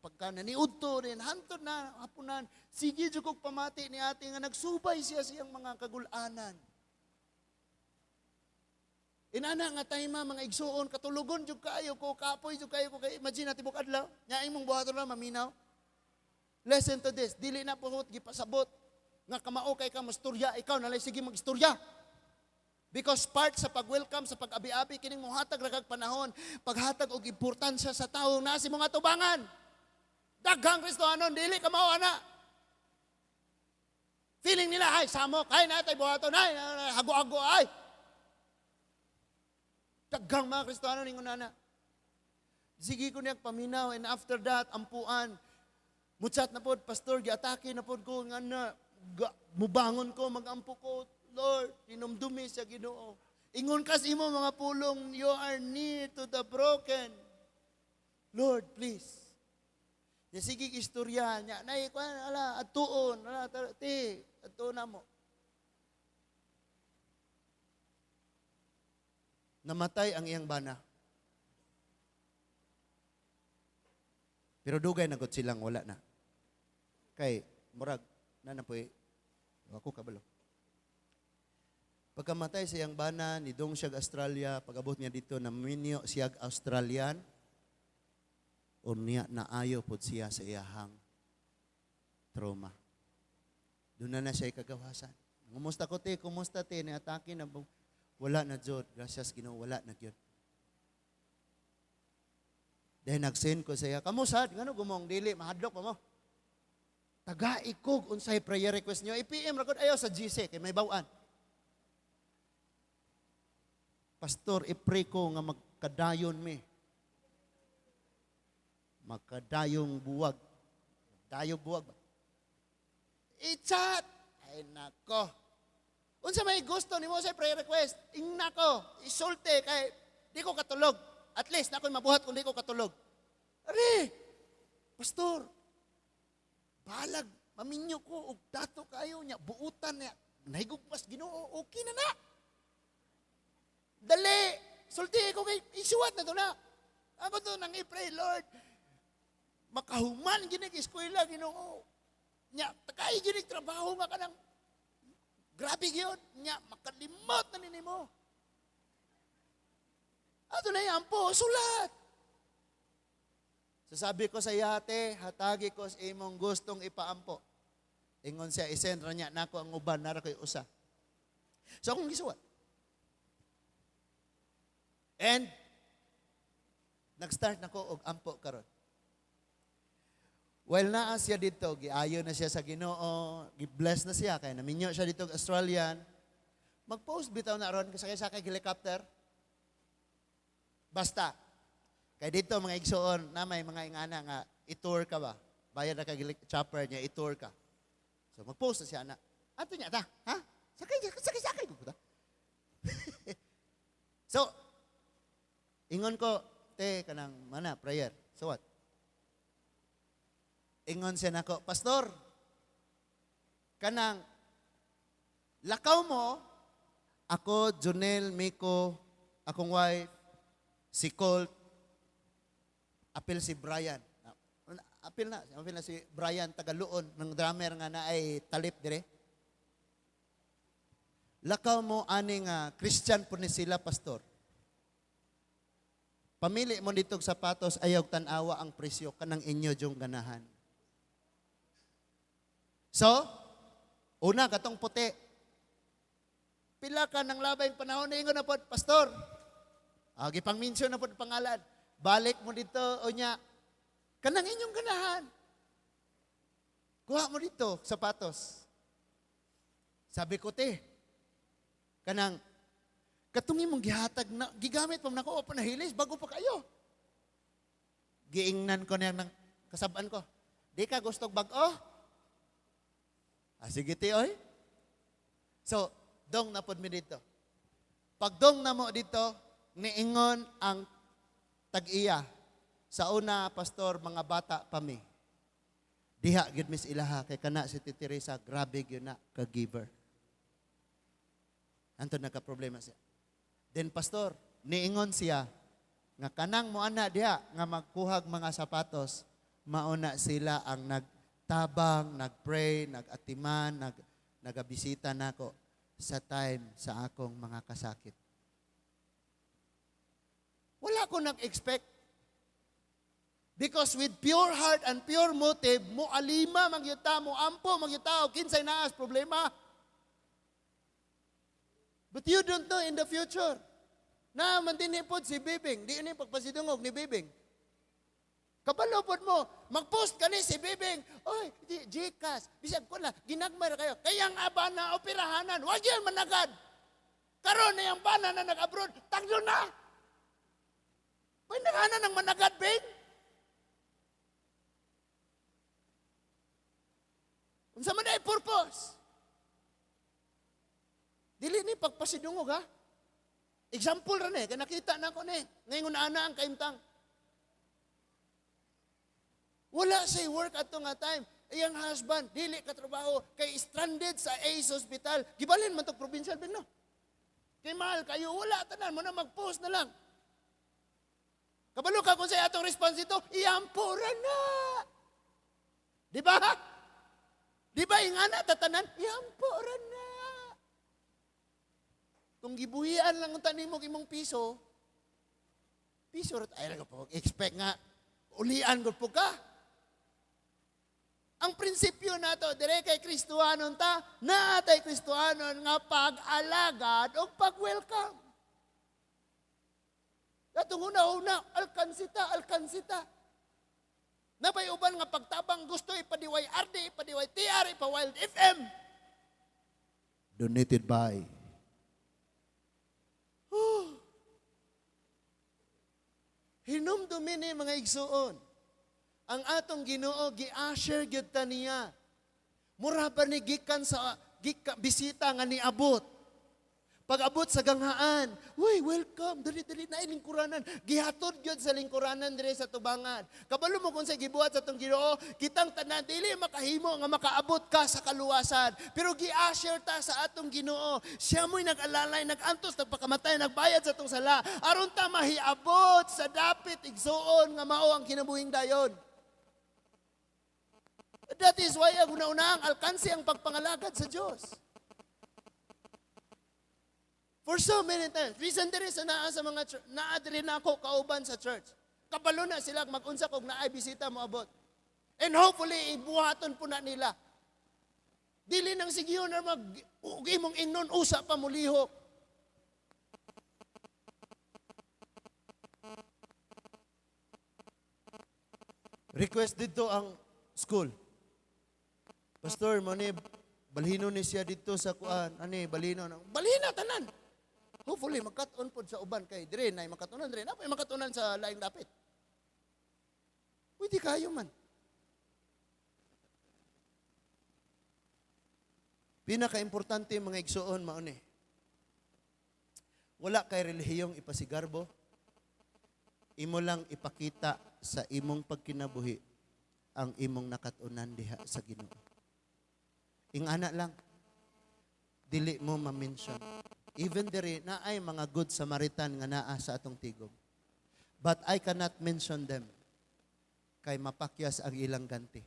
Pagka naniud to, rin, hantod na, hapunan. Sige, jukog pamati ni ate nga nagsubay siya siyang mga kagulanan. Inana nga tayo mga igsuon, katulugon jud kayo ko, kapoy jud kayo ko, imagine natin bukad adlaw, nya imong buhaton lang maminaw. Listen to this, dili na po gipasabot nga kamao kay ka masturya, ikaw nalay sige magistorya. Because part sa pag-welcome, sa pag-abi-abi, kining muhatag ra kag panahon, paghatag og importansya sa tawo na si mga tubangan. Daghang Kristohanon, dili ka mao ana. Feeling nila, ay, samok, ay, natay buhaton, ay, hago-hago, ay. Daghang mga Kristohano ningon nana. Sige ko niya paminaw, and after that, ampuan. Mutsat na pod, Pastor, giatake na pod ko, nga na, mubangon ko, magampu ko, Lord, inumdumi sa Ginoo. Ingon kas imo mga pulong, you are near to the broken. Lord, please. Ya sige istorya niya, nay, ala, atuon, ala, atuon na mo. Namatay ang iyang bana. Pero dugay na gud silang wala na. Kay murag na po ako kabalo. Pagkamatay sa iyang bana ni dong siyag Australia, pag-abot niya dito na minyo siyag Australian, unya na ayo pod siya sa iyahang trauma. Doon na siya kagawasan. Kumusta ko te, kumusta te, ni atake na wala na jud, gracias Ginoo, wala na gyud. Dahil nag-send ko sa iya, kamusad, ngano gumong dili, mahadlok pa mo. Taga-ikog, unsay prayer request nyo, i-PM rakod ayaw sa GC, kay may bawaan. Pastor, i-pray ko nga magkadayon mi. Magkadayong buwag. Dayong buwag ba? I-chat! Ay nako. Unsa may gusto nimo sa prayer request? Ingna ko, isulti kay di ko katulog. At least na ako'y mabuhat kung di ko katulog. Ari, Pastor, balag, maminyo ko, og dato kayo niya, buutan niya, nahigugmas Ginoo, okay na na. Dali, sulti ko kay isuwat na to na. Ako to nang i-pray, Lord, makahuman ginig eskwela Ginoo. Nya, takay ginig trabaho nga kanang grabe yun, nya, makalimot na ninimo. Ato na yan po, sulat. Sasabi ko sa yate, hatagi ko sa imong gustong ipaampo. Ingon siya, isendra niya, nako ang uban, nara ko'y usa. So akong gisuwat. And, nag-start na ko og ampo karon. While naa siya dito, giayo na siya sa Ginoo, gi-bless na siya, kaya naminyo siya dito Australian. Mag-post bitaw na ron, kasakay helicopter. Basta. Kaya dito mga igsoon, na may mga ingana nga, i-tour ka ba? Bayad na kay chopper niya, i-tour ka. So mag-post na siya na, ato niya ta, ha? Sakay ko ta. So, ingon ko, te, kanang mana, prayer. So what? Ingon siya nako, Pastor, kanang lakaw mo, ako, Jonel, Miko, akong wife, si Colt, apil si Brian. Apil na si Brian, Tagaluon, ng drummer nga na ay talip dire. Lakaw mo aning Christian po ni sila, Pastor. Pamili mo ditong sapatos, ayaw tanawa ang presyo, kanang inyo yung ganahan. So, una, katong puti. Pila ka ng labay panahon na ingon na po, Pastor, Gipang mention na po pangalan. Balik mo dito, o niya, kanang inyong ganahan. Kuha mo dito, sapatos. Sabi ko, te, kanang, katungi mong gihatag na, gigamit pa nako pa nahilis, bago pa kayo. Giingnan ko na ng kasabaan ko. Di ka gustong bag-o? Sige, te, oy. So, dong na pod mi dito. Pag dong na mo dito, niingon ang tag-iya. Sa una, pastor, mga bata pa mi. Diha, gid mis ilaha, kay kana si Titi Teresa, grabe yun na, ka-giver. Anto nagka-problema siya. Then, pastor, niingon siya, nga kanang mo ana diha, nga magkuhag mga sapatos, mauna sila ang nagtabang, nagpray, nagatiman, nagabisita nako sa time sa akong mga kasakit. Wala ko nag-expect. Because with pure heart and pure motive, mo alima magyuta, mo ampo magyuta, o kinsay naas problema. But you don't know in the future. Na mantinipod si Bibing, di ini pagpasidungog ni Bibing. Kabalopod mo, mag-post ka ni si Bibing, oy, Gcash, bisag ko na, ginagmay na kayo. Kayang aba na operahanan, wag yan managad. Karon na yung bana na nag-abroad, taglo na. May naghanan ng managad, Bing? Unsa man ay purpose? Dili ni pagpasidungog ha. Example ra ni, kay nakita na ko ni. Ngayon ana ang kaimtang. Wala say work ato nga time. Iyang husband dili ka trabaho kay stranded sa Ace Hospital. Gibalin man to provincial ben no. Kay mahal kayo wala tanan mo na mag-post na lang. Kabalo ka kung sa atong response ito, iyampo ra na. Di ba? Di ba ingana tatanan? Iyampo ra na. Kung gibuhian lang unta nimo imong piso rat ay ra po expect nga ulian gud po ka. Ang prinsipyo nato dire kay Kristohanon ta, naatay Kristohanon nga pag-alagad o pag-welcome. Katong una, alkansita. Nabay uban nga pagtabang gusto ipadiway RD, ipadiway TR, ipa-Wild FM. Donated by. Hinumdumi ni mga igsuon. Ang atong Ginoo gi-assure gyud ta niya. Mura ba ni gikan sa bisita nga niabot. Pag abot sa ganghaan, uy, welcome, dali-dali na lingkuranan. Gihatod gyud sa lingkuranan dire sa tubangan. Kabalo mo kung sa gibuhat sa tong Ginoo, kitang tanan dili makahimo nga makaabot ka sa kaluwasan. Pero gi-assure ta sa atong Ginoo, siya mo'y nag-alalay, nag-antos, nagpakamatay, nagbayad sa tong sala. Aron ta mahiabot sa dapit igsuon nga mao ang kinabuhing dayon. That is why ang una-una ang alkansi ang pagpangalagad sa Diyos. For so many times, reason there is naa sa mga naadri na ako kauban sa church. Kabalo na sila mag-unsa kog naay bisita mo abot. And hopefully ibuhaton po na nila. Dili nang sigyo na imong ingnon usa pa mulihok. Request dito ang school. Pastor, mani balhino ni siya dito sa kuan. Ani balhino tanan. Hopefully, magkatuon po sa uban kay dire na makatunan dire. Napay makatunan sa laing dapit. Pwede kayo man. Pinaka-importante mga igsuon mauni. Wala kay relihiyong ipasigarbo. Imo lang ipakita sa imong pagkinabuhi ang imong nakatunan diha sa Ginoo. Ingana lang. Dili mo ma-mention. Even diri na ay mga good Samaritan nga naa sa atong tigom. But I cannot mention them kay mapakyas ang ilang ganti.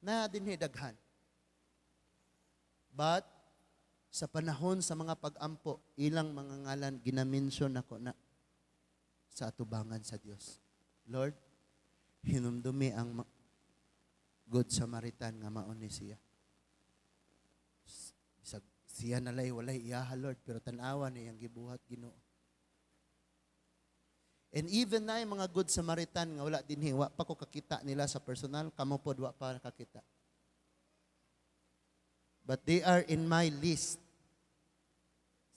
Na dinhi daghan. But sa panahon sa mga pag-ampo, ilang mga ngalan ginamention ako na sa atubangan sa Dios. Lord, hinumdumi ang good Samaritan nga mao ni siya. Siya nalay walay iyaha, Lord, pero tanawa ni ang gibuhat Ginoo. And even na yung mga good Samaritan nga wala dinhi, wa pa ko kakita nila sa personal, kamo pod wa pa nakakita. But they are in my list.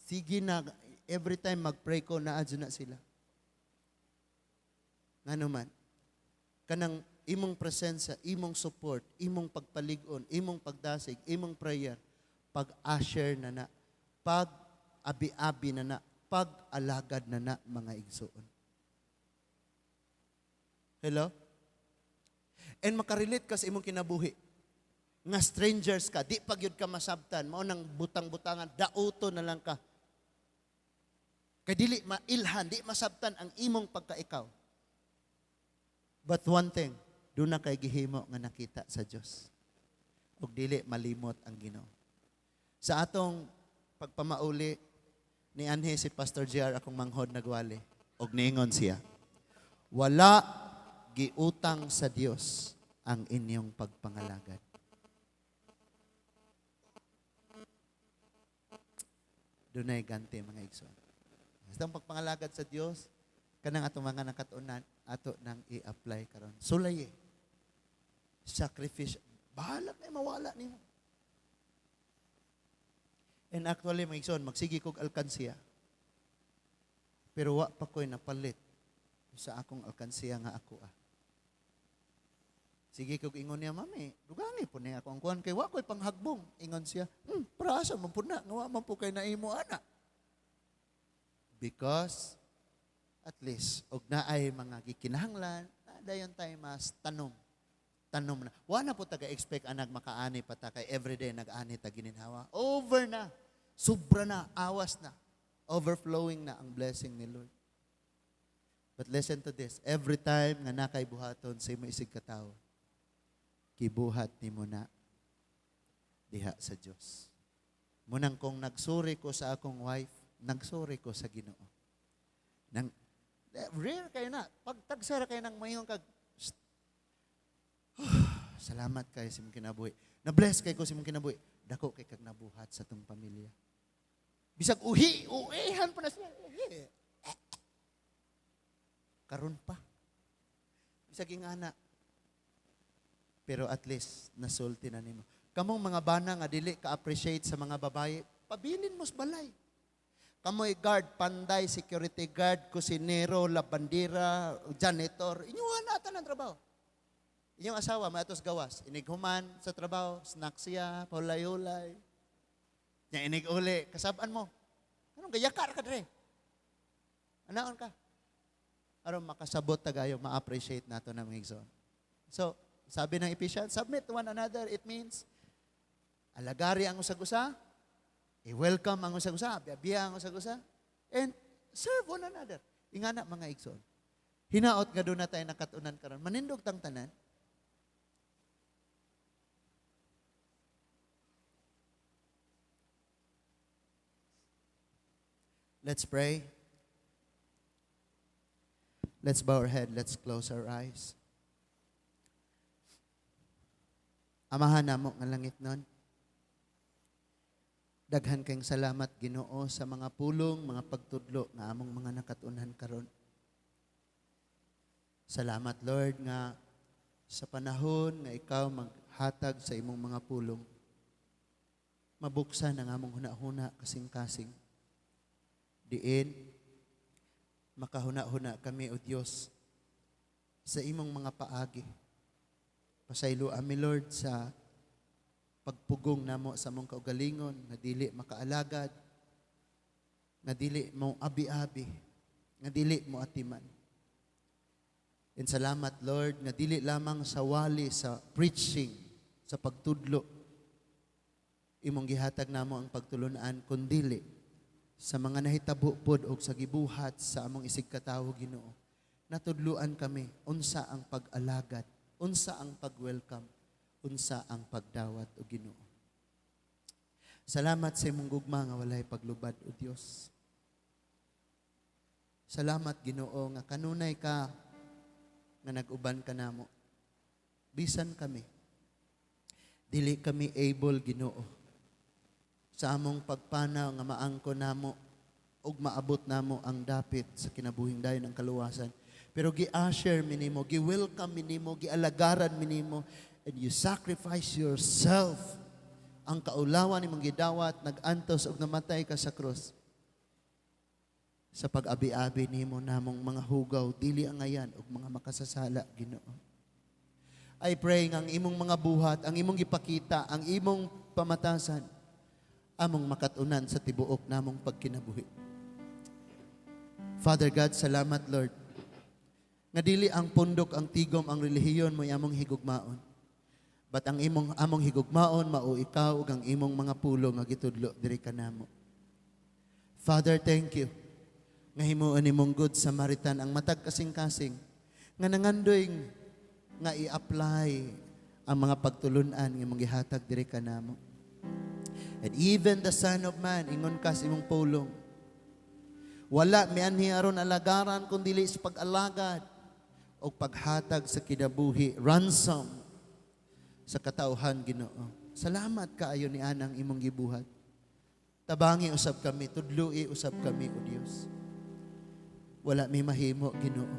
Sige na, every time mag-pray ko, naadyo na sila. Nga naman, kanang imong presensya, imong support, imong pagpaligon, imong pagdasig, imong prayer, pag-usher na na, pag-abi-abi na na, pag-alagad na na, mga igsoon. Hello? And makarelate ka sa imong kinabuhi. Nga strangers ka, di pag yun ka masabtan, mao nang butang-butangan, dauto na lang ka. Kay dili mailhan, di masabtan ang imong pagkaikaw. But one thing, doon na kay gihimo nga nakita sa Dios. Ug dili malimot ang Ginoo. Sa atong pagpamauli ni anhe si Pastor JR akong manghod nagwali, og niingon siya, wala giutang sa Dios ang inyong pagpangalagad. Dunay ganti mga igsoon. Basta ang pagpangalagad sa Dios, kanang atong mga nakatunan, ato nang i-apply karon. Sulay sacrifice. Bahala na mawala nimo. And actually, mga igsoon, magsigi kog alkansiya. Pero wa pa ko'y napalit sa akong alkansiya nga ako Sige kog ingon niya, mami, dugangi po niya ako ang kuhan kay wa ko'y panghagbong. Ingon siya, prasa man po na, nga wa man po kay naimo ana. Because, at least, og naay mga gikinahanglan, dayon tayo mas tanom na. Wa na po taga-expect anag makaani pa ta kay everyday nag-ani ta gininhawa. Over na. Sobra na. Awas na. Overflowing na ang blessing ni Lord. But listen to this. Every time nga nakay buhaton sa imo isig katawo, kibuhat nimo na diha sa Dios. Munang kung nagsuri ko sa akong wife, nagsuri ko sa Ginoo. Nang rare kayo na. Pag tagsara kayo ng mayong salamat kayo sa mong kinabuhi. Na-bless kayo ko sa mong kinabuhi. Dako kay kag nabuhat sa tong pamilya. Bisag uhihan pa na siya. Karon pa. Bisag ingana. Pero at least, nasulti na nimo. Kamong mga bana nga dili ka-appreciate sa mga babae, pabilin mo's balay. Kamoy guard, panday, security guard, kusinero, labandira, janitor, inyuhan natin ang trabaho. Inyong asawa, may atos gawas. Inighuman sa trabaho, snack siya, paulay-ulay. Nya inig uli, kasabaan mo. Anong gayakar ka dre? Anaon ka? Aron makasabot tagayo, ma-appreciate nato ng mga igsoon. So, sabi ng Ephesians, submit to one another. It means, alagari ang usag-usa, i-welcome ang usag-usa, biya ang usag-usa, and serve one another. Ingana mga igsoon. Hinaot nga doon na tayo nakatunan karon. Manindog tang tanan. Let's pray. Let's bow our head. Let's close our eyes. Amahan namo nga langit nun. Daghan kayong salamat Ginoo sa mga pulong, mga pagtudlo nga among mga nakatunan karon. Salamat Lord nga sa panahon nga ikaw maghatag sa imong mga pulong. Mabuksan ang among hunahuna kasing-kasing. Diin, makahuna-huna kami o Diyos sa imong mga paagi. Pasaylo ami Lord sa pagpugong namo sa mong kaugalingon, nga dili makaalagad, nga dili mo abi-abi, nga dili mo atiman. And salamat Lord, nga dili lamang sa wali, sa preaching, sa pagtudlo, imong gihatag namo ang pagtulunan, kundili sa mga nahitabo pod o sa gibuhat sa among isig katawo Ginoo. Natudluan kami, unsa ang pag-alagad, unsa ang pag-welcome, unsa ang pagdawat o Ginoo. Salamat sa imong gugma nga walay paglubad o Dios. Salamat Ginoo nga kanunay ka nga nag-uban ka namo. Bisan kami. Dili kami able Ginoo sa among pagpanaw nga maangko namo ug maabot namo ang dapit sa kinabuhing dayon ng kaluwasan. Pero gi-usher mi nimo, gi-welcome mi nimo, gialagaran mi nimo, and you sacrifice yourself. Ang kaulawan nimong gidawat, nag-antos ug namatay ka sa krus. Sa pag-abi-abi nimo namong mga hugaw, dili ang ngayan ug mga makasasala, Ginoo. I pray nga ang imong mga buhat, ang imong gipakita, ang imong pamatasan, among makatunan sa tibuok namong pagkinabuhi. Father God, salamat Lord. Nga dili ang pundok, ang tigom, ang relihiyon mo among higugmaon. But ang among higugmaon, mao ikaw ug ang imong mga pulo nga gitudlo diri kanamo. Father, thank you. Nga himuon nimong good Samaritan ang matag kasing-kasing nga nangandoy nga i-apply ang mga pagtulunan nga imong gihatag diri kanamo. And even the Son of Man, ingon ka sa imong pulong, wala mianhi aron alagaran kundi sa pag-alagad o paghatag sa kinabuhi, ransom sa katauhan, Ginoo. Salamat kaayo ni anang imong gibuhat. Tabangi usab kami, tudloi usab kami, O Dios. Wala mi mahimo, Ginoo.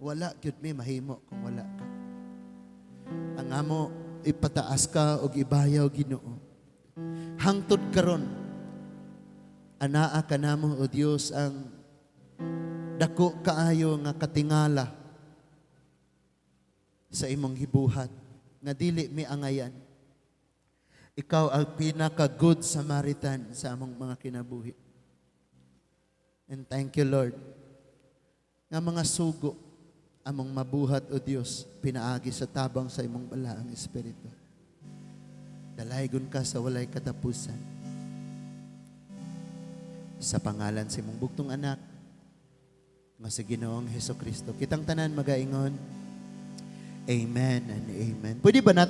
Wala gyud mi mahimo kung wala ka. Ang amo ipataas ka og ibayaw, Ginoo. Hangtod karon anaa ka namo, O Dios, ang dako kaayo nga katingala sa imong gibuhat nga dili mi angayan. Ikaw ang pinaka-good Samaritan sa among mga kinabuhi. And thank you, Lord, nga mga sugo among mabuhat, O Dios, pinaagi sa tabang sa imong balaang Espiritu. Dalaygon ka sa walay katapusan. Sa pangalan sa imong bugtong anak, nga si Ginoong Hesukristo, kitang tanan magaingon, Amen and Amen. Pwede ba natin